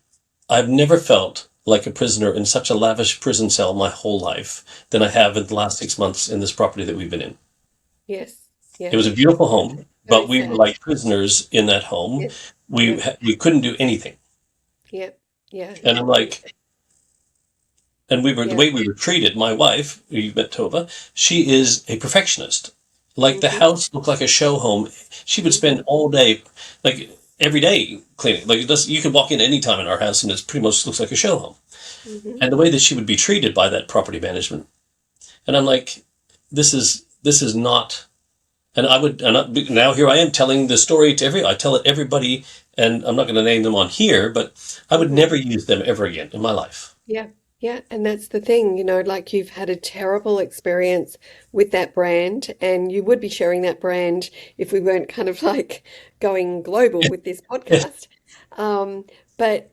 [SPEAKER 2] I've never felt like a prisoner in such a lavish prison cell my whole life than I have in the last 6 months in this property that we've been in.
[SPEAKER 1] Yes.
[SPEAKER 2] It
[SPEAKER 1] Yeah.
[SPEAKER 2] was a beautiful
[SPEAKER 1] It's
[SPEAKER 2] home,
[SPEAKER 1] very
[SPEAKER 2] but we were
[SPEAKER 1] sad.
[SPEAKER 2] like prisoners in that home.
[SPEAKER 1] Yes.
[SPEAKER 2] We
[SPEAKER 1] Yep.
[SPEAKER 2] we couldn't do anything,
[SPEAKER 1] Yep. Yeah.
[SPEAKER 2] and I'm like, and we were the
[SPEAKER 1] Yeah.
[SPEAKER 2] way we were treated. My wife, you met Tova, she is a perfectionist. Like the
[SPEAKER 1] Hmm.
[SPEAKER 2] house looked like a show home. She would spend
[SPEAKER 1] Hmm.
[SPEAKER 2] all day, like every day, cleaning. Like it does, you could walk in any time in our house, and it pretty much looks like a show home.
[SPEAKER 1] Hmm.
[SPEAKER 2] And the way that she would be treated by that property management, and I'm like, this is not. And I would, now here I am telling the story to I tell it everybody, and I'm not going to name them on here, but I would
[SPEAKER 1] Hmm.
[SPEAKER 2] never use them ever again in my life.
[SPEAKER 1] Yeah, yeah, and that's the thing, like you've had a terrible experience with that brand, and you would be sharing that brand if we weren't kind of like going global with this
[SPEAKER 2] Yeah.
[SPEAKER 1] podcast. Um, but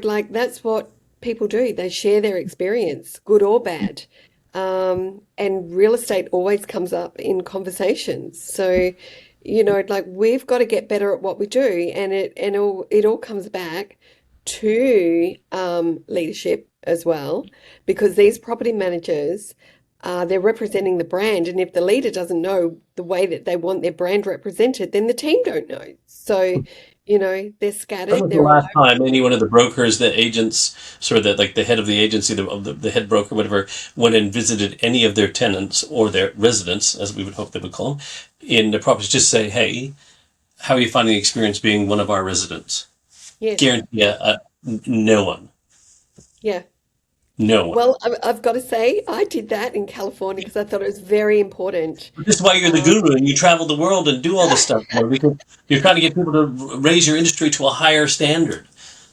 [SPEAKER 1] like that's what people do. They share their experience, good or bad. And real estate always comes up in conversations. So like we've got to get better at what we do, and it all comes back to leadership as well, because these property managers, they're representing the brand, and if the leader doesn't know the way that they want their brand represented, then the team don't know. So, they're
[SPEAKER 2] When
[SPEAKER 1] scattered,
[SPEAKER 2] was the
[SPEAKER 1] they're all
[SPEAKER 2] last
[SPEAKER 1] over
[SPEAKER 2] time
[SPEAKER 1] the
[SPEAKER 2] any
[SPEAKER 1] place.
[SPEAKER 2] one of the brokers, the agents, sort of like the head of the agency, the head broker, whatever, went and visited any of their tenants or their residents, as we would hope they would call them, in the properties, just say, hey, how are you finding the experience being one of our residents?
[SPEAKER 1] Yes,
[SPEAKER 2] Guarantee you, no one.
[SPEAKER 1] yeah.
[SPEAKER 2] No one.
[SPEAKER 1] Well, I've got to say, I did that in California because I thought it was very important.
[SPEAKER 2] This is why you're the
[SPEAKER 1] Um,
[SPEAKER 2] guru and you travel the world and do all this stuff, because you're trying to get people to raise your industry to a higher standard.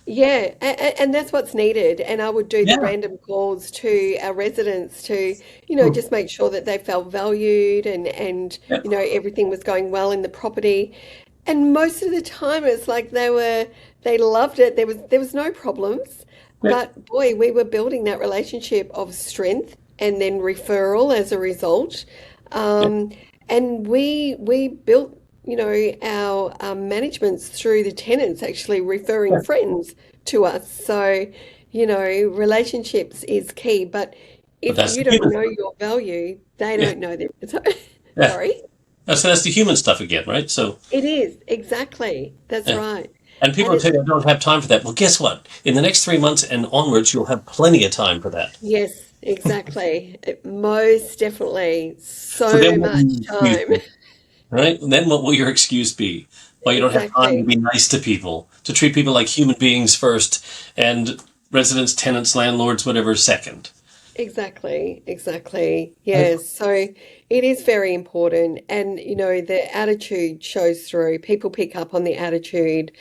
[SPEAKER 1] Yeah, and that's what's needed. And I would do the
[SPEAKER 2] Yeah.
[SPEAKER 1] random calls to our residents to,
[SPEAKER 2] Hmm.
[SPEAKER 1] just make sure that they felt valued, and
[SPEAKER 2] Yeah.
[SPEAKER 1] everything was going well in the property. And most of the time it's like they loved it. There was no problems.
[SPEAKER 2] Yeah.
[SPEAKER 1] But boy, we were building that relationship of strength and then referral as a result.
[SPEAKER 2] Yeah.
[SPEAKER 1] Um, and we built, our managements through the tenants actually referring
[SPEAKER 2] Yeah.
[SPEAKER 1] friends to us. So, relationships is key. But
[SPEAKER 2] But
[SPEAKER 1] if
[SPEAKER 2] that's
[SPEAKER 1] you
[SPEAKER 2] the
[SPEAKER 1] don't
[SPEAKER 2] human
[SPEAKER 1] know
[SPEAKER 2] stuff.
[SPEAKER 1] your value, they
[SPEAKER 2] Yeah.
[SPEAKER 1] don't know them.
[SPEAKER 2] Yeah.
[SPEAKER 1] Sorry.
[SPEAKER 2] That's the human stuff again, right? So,
[SPEAKER 1] It is, exactly. That's
[SPEAKER 2] yeah.
[SPEAKER 1] right.
[SPEAKER 2] And people
[SPEAKER 1] And
[SPEAKER 2] will
[SPEAKER 1] it's,
[SPEAKER 2] tell you, I don't have time for that. Well, guess what? In the next 3 months and onwards, you'll have plenty of time for that.
[SPEAKER 1] yes, exactly. Most definitely.
[SPEAKER 2] So
[SPEAKER 1] So
[SPEAKER 2] then what will
[SPEAKER 1] much
[SPEAKER 2] your excuse
[SPEAKER 1] time.
[SPEAKER 2] be? Right? Then what will your excuse be? Why you don't have time to
[SPEAKER 1] Exactly.
[SPEAKER 2] be nice to people, to treat people like human beings first, and residents, tenants, landlords, whatever, second.
[SPEAKER 1] Exactly, exactly.
[SPEAKER 2] Right?
[SPEAKER 1] Yes. So it is very important. And, the attitude shows through. People pick up on the attitude.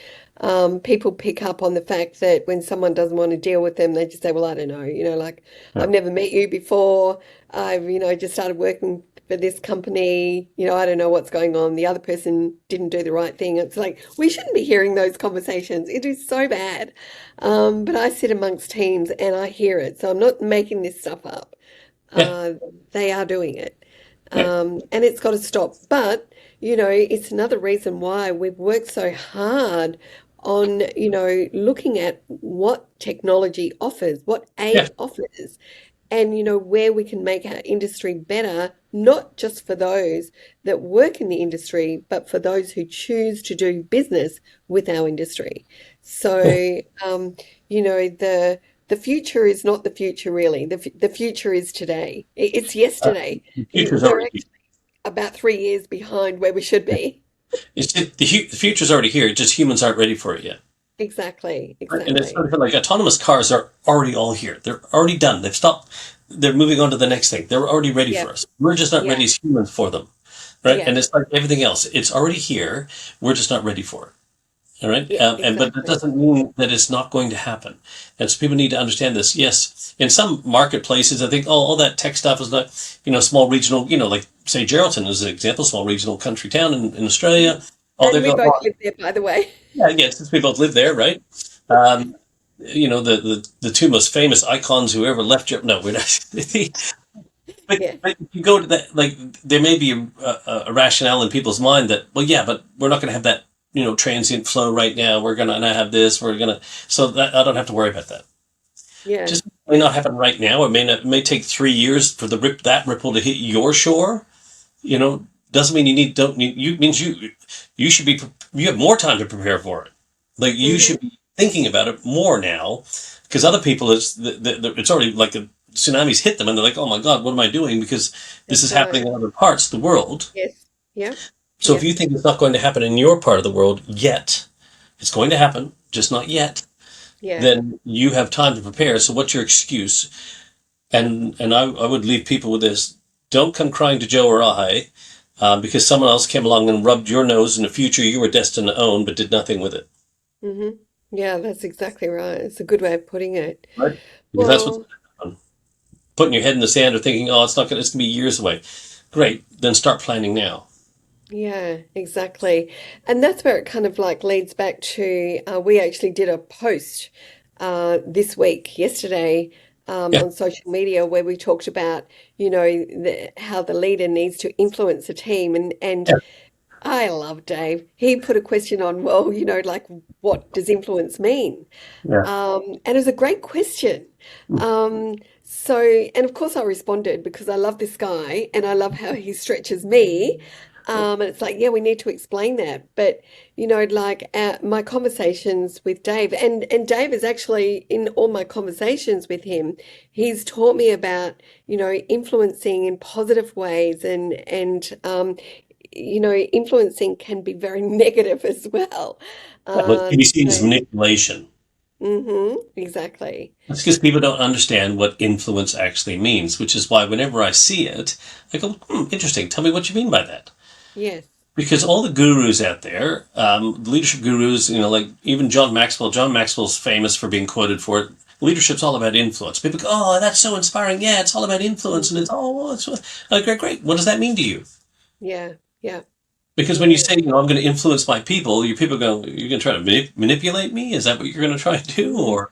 [SPEAKER 1] People pick up on the fact that when someone doesn't want to deal with them, they just say, well, I don't know, like,
[SPEAKER 2] Yeah.
[SPEAKER 1] I've never met you before. I've, just started working for this company. I don't know what's going on. The other person didn't do the right thing. It's like, we shouldn't be hearing those conversations. It is so bad. But I sit amongst teams and I hear it. So I'm not making this stuff up.
[SPEAKER 2] Yeah.
[SPEAKER 1] Uh, they are doing it.
[SPEAKER 2] Yeah.
[SPEAKER 1] And it's got to stop. But, it's another reason why we've worked so hard on, looking at what technology offers, what
[SPEAKER 2] Yeah.
[SPEAKER 1] AI offers, and, where we can make our industry better, not just for those that work in the industry, but for those who choose to do business with our industry.
[SPEAKER 2] Yeah.
[SPEAKER 1] So, the future is not the future really. The future is today. It's
[SPEAKER 2] Uh,
[SPEAKER 1] yesterday.
[SPEAKER 2] the future's
[SPEAKER 1] We're
[SPEAKER 2] already here.
[SPEAKER 1] actually about 3 years behind where we should be.
[SPEAKER 2] The future's already here. Just humans aren't ready for it yet.
[SPEAKER 1] Exactly,
[SPEAKER 2] Right? And it's
[SPEAKER 1] exactly.
[SPEAKER 2] sort of like autonomous cars are already all here. They're already done. They've stopped. They're moving on to the next thing. They're already ready
[SPEAKER 1] Yeah,
[SPEAKER 2] for us. We're just not
[SPEAKER 1] yeah,
[SPEAKER 2] ready as humans for them. Right?
[SPEAKER 1] yeah,
[SPEAKER 2] And it's like everything else. It's already here. We're just not ready for it. All right.
[SPEAKER 1] yeah,
[SPEAKER 2] And but that
[SPEAKER 1] exactly.
[SPEAKER 2] doesn't mean that it's not going to happen. And so people need to understand this. Yes, in some marketplaces, I think, oh, all that tech stuff is not, small regional, like say Geraldton is an example, small regional country town in Australia. Oh,
[SPEAKER 1] And
[SPEAKER 2] they've
[SPEAKER 1] we
[SPEAKER 2] got,
[SPEAKER 1] both
[SPEAKER 2] oh,
[SPEAKER 1] live there, by the way.
[SPEAKER 2] yeah, yeah, since we both live there, right? Um, the two most famous icons who ever left Europe. No, we're not.
[SPEAKER 1] Yeah,
[SPEAKER 2] But if you go to that, like, there may be a rationale in people's mind that, well, yeah, but we're not going to have that, transient flow right now. We're going to not have this. We're going to, so that I don't have to worry about that.
[SPEAKER 1] yeah,
[SPEAKER 2] Just may not happen right now. It may take 3 years for that ripple to hit your shore. Doesn't mean don't need, you means you should be, you have more time to prepare for it. Like you
[SPEAKER 1] hmm,
[SPEAKER 2] should be thinking about it more now, because other people, it's already like the tsunamis hit them and they're like, oh my God, what am I doing? Because this is
[SPEAKER 1] that's right.
[SPEAKER 2] happening in other parts of the world.
[SPEAKER 1] Yes, yeah,
[SPEAKER 2] So if
[SPEAKER 1] yeah,
[SPEAKER 2] you think it's not going to happen in your part of the world yet, it's going to happen, just not yet,
[SPEAKER 1] yeah.
[SPEAKER 2] then you have time to prepare. So what's your excuse? And I would leave people with this. Don't come crying to Joe or I, because someone else came along and rubbed your nose in a future you were destined to own, but did nothing with it.
[SPEAKER 1] hmm Yeah, that's exactly right. It's a good way of putting it.
[SPEAKER 2] Right. Because that's what's
[SPEAKER 1] Well,
[SPEAKER 2] putting your head in the sand or thinking, oh, it's going to be years away. Great. Then start planning now.
[SPEAKER 1] yeah, exactly. And that's where it kind of like leads back to we actually did a post this week, yesterday,
[SPEAKER 2] Yeah.
[SPEAKER 1] on social media where we talked about, how the leader needs to influence a team. And
[SPEAKER 2] Yeah.
[SPEAKER 1] I love Dave. He put a question on, well, like what does influence mean?
[SPEAKER 2] Yeah.
[SPEAKER 1] And it was a great question. Um, so, and of course I responded because I love this guy and I love how he stretches me. And it's like, yeah, we need to explain that. But, like my conversations with Dave, and Dave is actually in all my conversations with him, he's taught me about, influencing in positive ways and influencing can be very negative as well.
[SPEAKER 2] Yeah, what can be seen as
[SPEAKER 1] So,
[SPEAKER 2] manipulation.
[SPEAKER 1] exactly.
[SPEAKER 2] That's because people don't understand what influence actually means, which is why whenever I see it, I go, interesting. Tell me what you mean by that.
[SPEAKER 1] Yes.
[SPEAKER 2] Because all the gurus out there, the leadership gurus, like even John Maxwell. John Maxwell's famous for being quoted for it. Leadership's all about influence. People go, "Oh, that's so inspiring." Yeah, it's all about influence, and
[SPEAKER 1] Mhm.
[SPEAKER 2] it's great, great. What does that mean to you?
[SPEAKER 1] Yeah. Yeah.
[SPEAKER 2] Because when you
[SPEAKER 1] Yeah.
[SPEAKER 2] say, I'm going to influence my people, your people go, "You're going to try to manipulate me? Is that what you're going to try to do?"
[SPEAKER 1] hmm
[SPEAKER 2] Or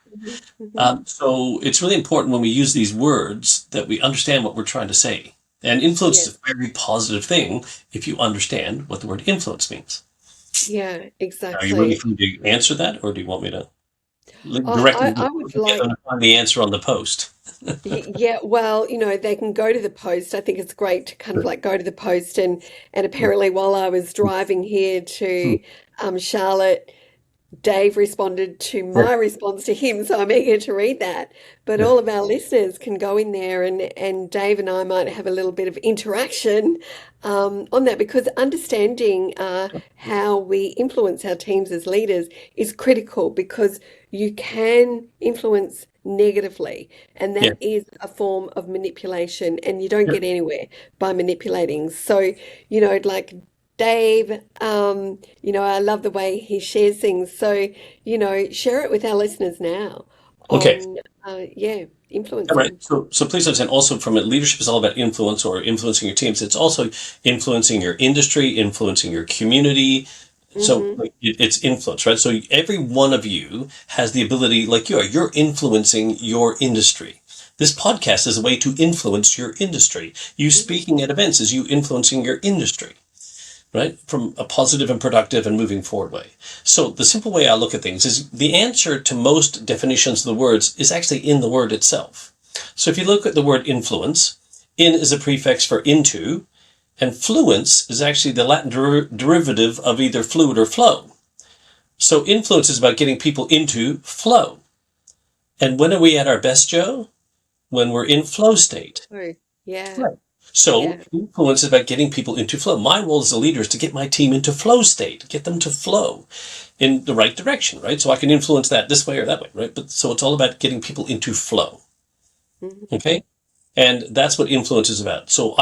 [SPEAKER 1] hmm
[SPEAKER 2] so it's really important when we use these words that we understand what we're trying to say. And influence
[SPEAKER 1] Yes.
[SPEAKER 2] is a very positive thing if you understand what the word influence means.
[SPEAKER 1] Yeah.
[SPEAKER 2] Are you ready
[SPEAKER 1] Exactly.
[SPEAKER 2] for me to answer that, or do you want me to
[SPEAKER 1] I,
[SPEAKER 2] direct
[SPEAKER 1] I,
[SPEAKER 2] them
[SPEAKER 1] I would
[SPEAKER 2] to get them
[SPEAKER 1] like.
[SPEAKER 2] to find the answer on the post?
[SPEAKER 1] Yeah, well, they can go to the post. I think it's great to kind of like go to the post and apparently while I was driving here to Charlotte, Dave responded to my response to him, so I'm eager to read that. But all of our listeners can go in there and Dave and I might have a little bit of interaction on that because understanding how we influence our teams as leaders is critical because you can influence negatively, and
[SPEAKER 2] Yeah.
[SPEAKER 1] that is a form of manipulation, and you don't
[SPEAKER 2] Yeah.
[SPEAKER 1] get anywhere by manipulating. So, like Dave, I love the way he shares things. So, share it with our listeners now
[SPEAKER 2] Okay.
[SPEAKER 1] on, yeah,
[SPEAKER 2] All right.
[SPEAKER 1] influencing.
[SPEAKER 2] So please understand also from it, leadership is all about influence or influencing your teams. It's also influencing your industry, influencing your community. So
[SPEAKER 1] hmm
[SPEAKER 2] like, it's influence, right? So every one of you has the ability, like you're influencing your industry. This podcast is a way to influence your industry. You
[SPEAKER 1] hmm
[SPEAKER 2] speaking at events is you influencing your industry, right? From a positive and productive and moving forward way. So the simple way I look at things is the answer to most definitions of the words is actually in the word itself. So if you look at the word influence, in is a prefix for into, and fluence is actually the Latin derivative of either fluid or flow. So influence is about getting people into flow. And when are we at our best, Joe? When we're in flow state.
[SPEAKER 1] Oh, yeah,
[SPEAKER 2] Right. So
[SPEAKER 1] yeah.
[SPEAKER 2] influence is about getting people into flow. My role as a leader is to get my team into flow state, get them to flow in the right direction, right? So I can influence that this way or that way, right? But so it's all about getting people into flow.
[SPEAKER 1] hmm
[SPEAKER 2] Okay. And that's what influence is about. So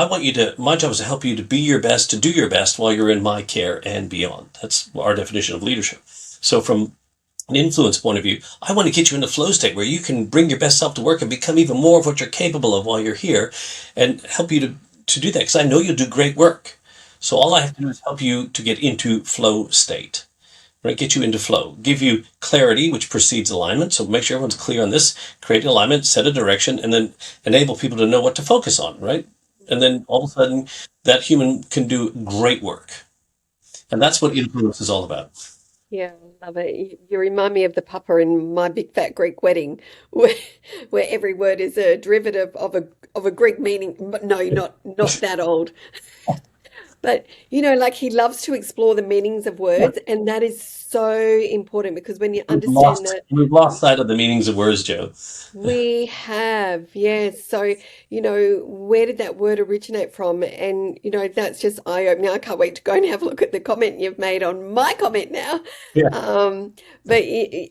[SPEAKER 2] my job is to help you to be your best, to do your best while you're in my care and beyond. That's our definition of leadership. So from an influence point of view, I want to get you in a flow state where you can bring your best self to work and become even more of what you're capable of while you're here and help you to do that because I know you'll do great work. So all I have to do is help you to get into flow state, right? Get you into flow, give you clarity, which precedes alignment. So make sure everyone's clear on this, create an alignment, set a direction, and then enable people to know what to focus on, right? And then all of a sudden that human can do great work. And that's what influence is all about.
[SPEAKER 1] Yeah, I love it. You remind me of the papa in My Big Fat Greek Wedding, where where every word is a derivative of a Greek meaning. But no, not that old. But like he loves to explore the meanings of words, and that is so important because when you understand that.
[SPEAKER 2] We've lost sight of the meanings of words, Joe.
[SPEAKER 1] We have, yes. So, where did that word originate from? And, that's just eye-opening. I can't wait to go and have a look at the comment you've made on my comment now.
[SPEAKER 2] Yeah.
[SPEAKER 1] Um, but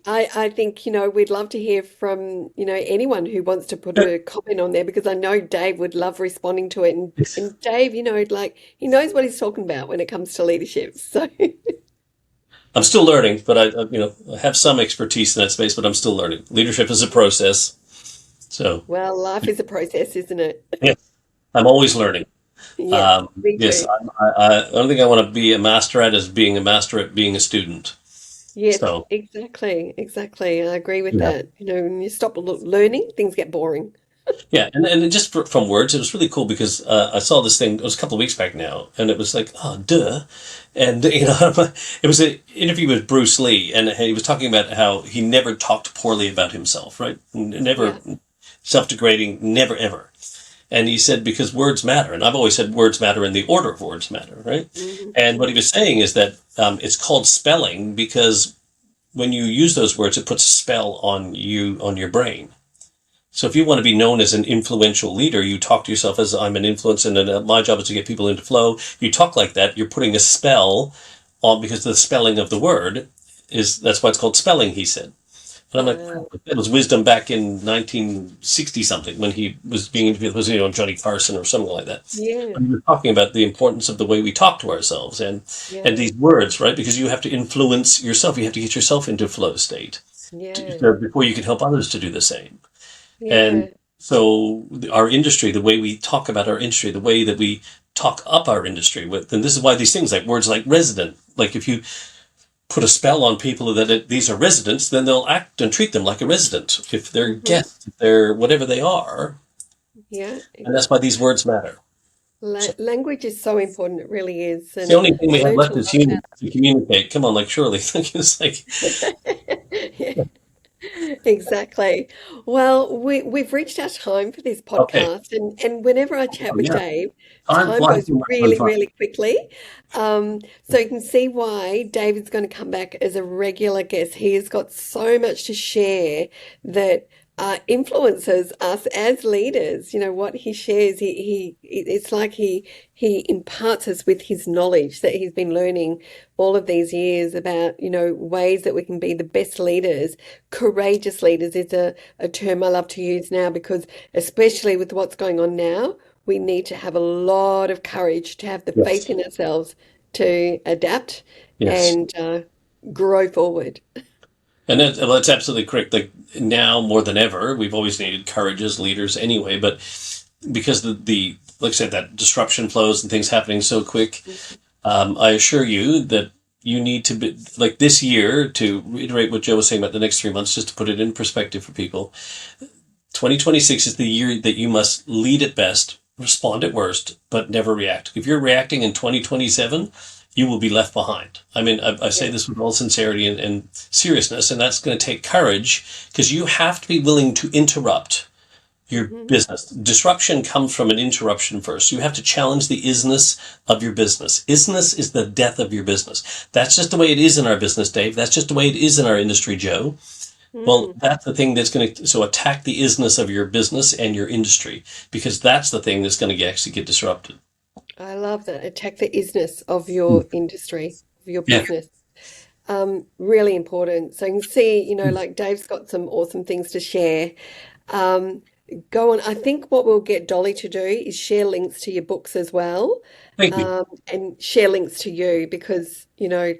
[SPEAKER 1] I think, we'd love to hear from, anyone who wants to put a comment on there because I know Dave would love responding to it. And Dave, like he knows what he's talking about when it comes to leadership. So,
[SPEAKER 2] I'm still learning, but I have some expertise in that space, but I'm still learning. Leadership is a process. So,
[SPEAKER 1] well, life is a process, isn't it?
[SPEAKER 2] yeah, I'm always learning.
[SPEAKER 1] Yeah, me
[SPEAKER 2] Yes,
[SPEAKER 1] too.
[SPEAKER 2] I don't think I want to be a master at is being a master at being a student.
[SPEAKER 1] Yes,
[SPEAKER 2] So,
[SPEAKER 1] exactly, exactly. I agree with
[SPEAKER 2] yeah.
[SPEAKER 1] that. When you stop learning, things get boring.
[SPEAKER 2] Yeah, and just from words, it was really cool because I saw this thing. It was a couple of weeks back now, and it was like, oh, duh, and it was an interview with Bruce Lee, and he was talking about how he never talked poorly about himself, right? Never
[SPEAKER 1] Yeah.
[SPEAKER 2] self-degrading, never ever. And he said because words matter, and I've always said words matter in the order of words matter, right? And what he
[SPEAKER 1] Hmm.
[SPEAKER 2] was saying is that it's called spelling because when you use those words, it puts a spell on you on your brain. So if you want to be known as an influential leader, you talk to yourself as I'm an influence and my job is to get people into flow. You talk like that, you're putting a spell on because the spelling of the word that's why it's called spelling, he said. And I'm like,
[SPEAKER 1] Wow.
[SPEAKER 2] that was wisdom back in 1960 something when he was being interviewed, was on Johnny Carson or something like that.
[SPEAKER 1] Yeah.
[SPEAKER 2] But he was talking about the importance of the way we talk to ourselves and
[SPEAKER 1] Yeah.
[SPEAKER 2] these words, right? Because you have to influence yourself. You have to get yourself into flow state
[SPEAKER 1] Yeah.
[SPEAKER 2] before you can help others to do the same. And
[SPEAKER 1] Yeah.
[SPEAKER 2] so our industry, the way we talk about our industry, the way that we talk up our industry with, and this is why these things like words like resident, like if you put a spell on people that these are residents, then they'll act and treat them like a resident. If they're
[SPEAKER 1] Hmm.
[SPEAKER 2] guests, if they're whatever they are,
[SPEAKER 1] Yeah.
[SPEAKER 2] and that's why these words matter. So
[SPEAKER 1] Language is so important. It really is.
[SPEAKER 2] it's the
[SPEAKER 1] And
[SPEAKER 2] only thing
[SPEAKER 1] I
[SPEAKER 2] we have
[SPEAKER 1] learned a
[SPEAKER 2] left as
[SPEAKER 1] lot about
[SPEAKER 2] humans to communicate. Come on, like surely, it's like
[SPEAKER 1] Yeah, exactly. Well, we've reached our time for this
[SPEAKER 2] okay,
[SPEAKER 1] podcast, and whenever I chat
[SPEAKER 2] oh,
[SPEAKER 1] with
[SPEAKER 2] yeah,
[SPEAKER 1] Dave,
[SPEAKER 2] time
[SPEAKER 1] time
[SPEAKER 2] flies
[SPEAKER 1] goes
[SPEAKER 2] when we're having
[SPEAKER 1] really,
[SPEAKER 2] fun.
[SPEAKER 1] really quickly. So you can see why David's going to come back as a regular guest. He has got so much to share that influences us as leaders. You know what he shares. It's like he imparts us with his knowledge that he's been learning all of these years about, ways that we can be the best leaders. Courageous leaders is a term I love to use now because, especially with what's going on now, we need to have a lot of courage to have the
[SPEAKER 2] Yes,
[SPEAKER 1] faith in ourselves to adapt
[SPEAKER 2] yes.
[SPEAKER 1] and grow forward.
[SPEAKER 2] And that's absolutely correct. Like now more than ever, we've always needed courage as leaders anyway. But because the like I said, that disruption flows and things happening so quick, I assure you that you need to be like this year to reiterate what Joe was saying about the next 3 months, just to put it in perspective for people. 2026 is the year that you must lead at best, respond at worst, but never react. If you're reacting in 2027, you will be left behind. I mean, I say
[SPEAKER 1] Yeah.
[SPEAKER 2] this with all sincerity and seriousness, and that's going to take courage because you have to be willing to interrupt your
[SPEAKER 1] Hmm.
[SPEAKER 2] business. Disruption comes from an interruption first. You have to challenge the isness of your business. Isness is the death of your business. That's just the way it is in our business, Dave. That's just the way it is in our industry, Joe. Well,
[SPEAKER 1] Mm.
[SPEAKER 2] that's the thing that's going to, so attack the isness of your business and your industry, because that's the thing that's going to actually get disrupted.
[SPEAKER 1] I love that. Attack the isness of your industry, of your
[SPEAKER 2] Yeah.
[SPEAKER 1] business. Really important. So you can see, like Dave's got some awesome things to share. Um, Go on. I think what we'll get Dolly to do is share links to your books as well,
[SPEAKER 2] Thank you.
[SPEAKER 1] and share links to you because,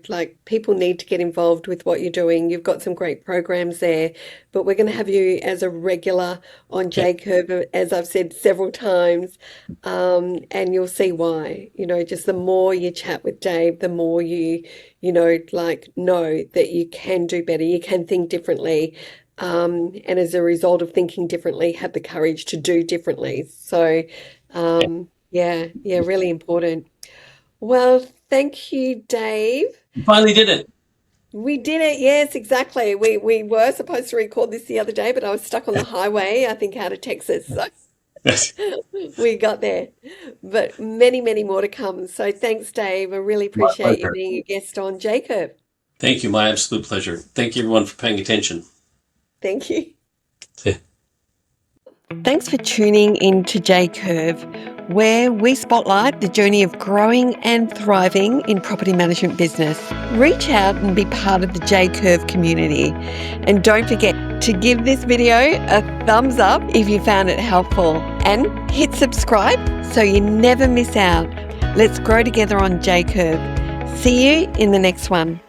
[SPEAKER 1] like people need to get involved with what you're doing. You've got some great programs there, but we're going to have you as a regular on
[SPEAKER 2] Yeah.
[SPEAKER 1] JCurve, as I've said several times, and you'll see why. Just the more you chat with Dave, the more like know that you can do better, you can think differently, and as a result of thinking differently, have the courage to do differently. So,
[SPEAKER 2] Yeah.
[SPEAKER 1] yeah, yeah, really important. Well, thank you, Dave.
[SPEAKER 2] You finally did it.
[SPEAKER 1] We did it. Yes, exactly. We were supposed to record this the other day, but I was stuck on the highway, I think out of Texas. So
[SPEAKER 2] Yes.
[SPEAKER 1] we got there. But many, many more to come. So thanks, Dave. I really
[SPEAKER 2] My
[SPEAKER 1] appreciate you
[SPEAKER 2] pleasure.
[SPEAKER 1] being a guest on JCurve.
[SPEAKER 2] Thank you. My absolute pleasure. Thank you, everyone, for paying attention.
[SPEAKER 1] Thank you.
[SPEAKER 2] Yeah.
[SPEAKER 1] Thanks for tuning in to JCurve, where we spotlight the journey of growing and thriving in property management business. Reach out and be part of the JCurve community. And don't forget to give this video a thumbs up if you found it helpful, and hit subscribe so you never miss out. Let's grow together on JCurve. See you in the next one.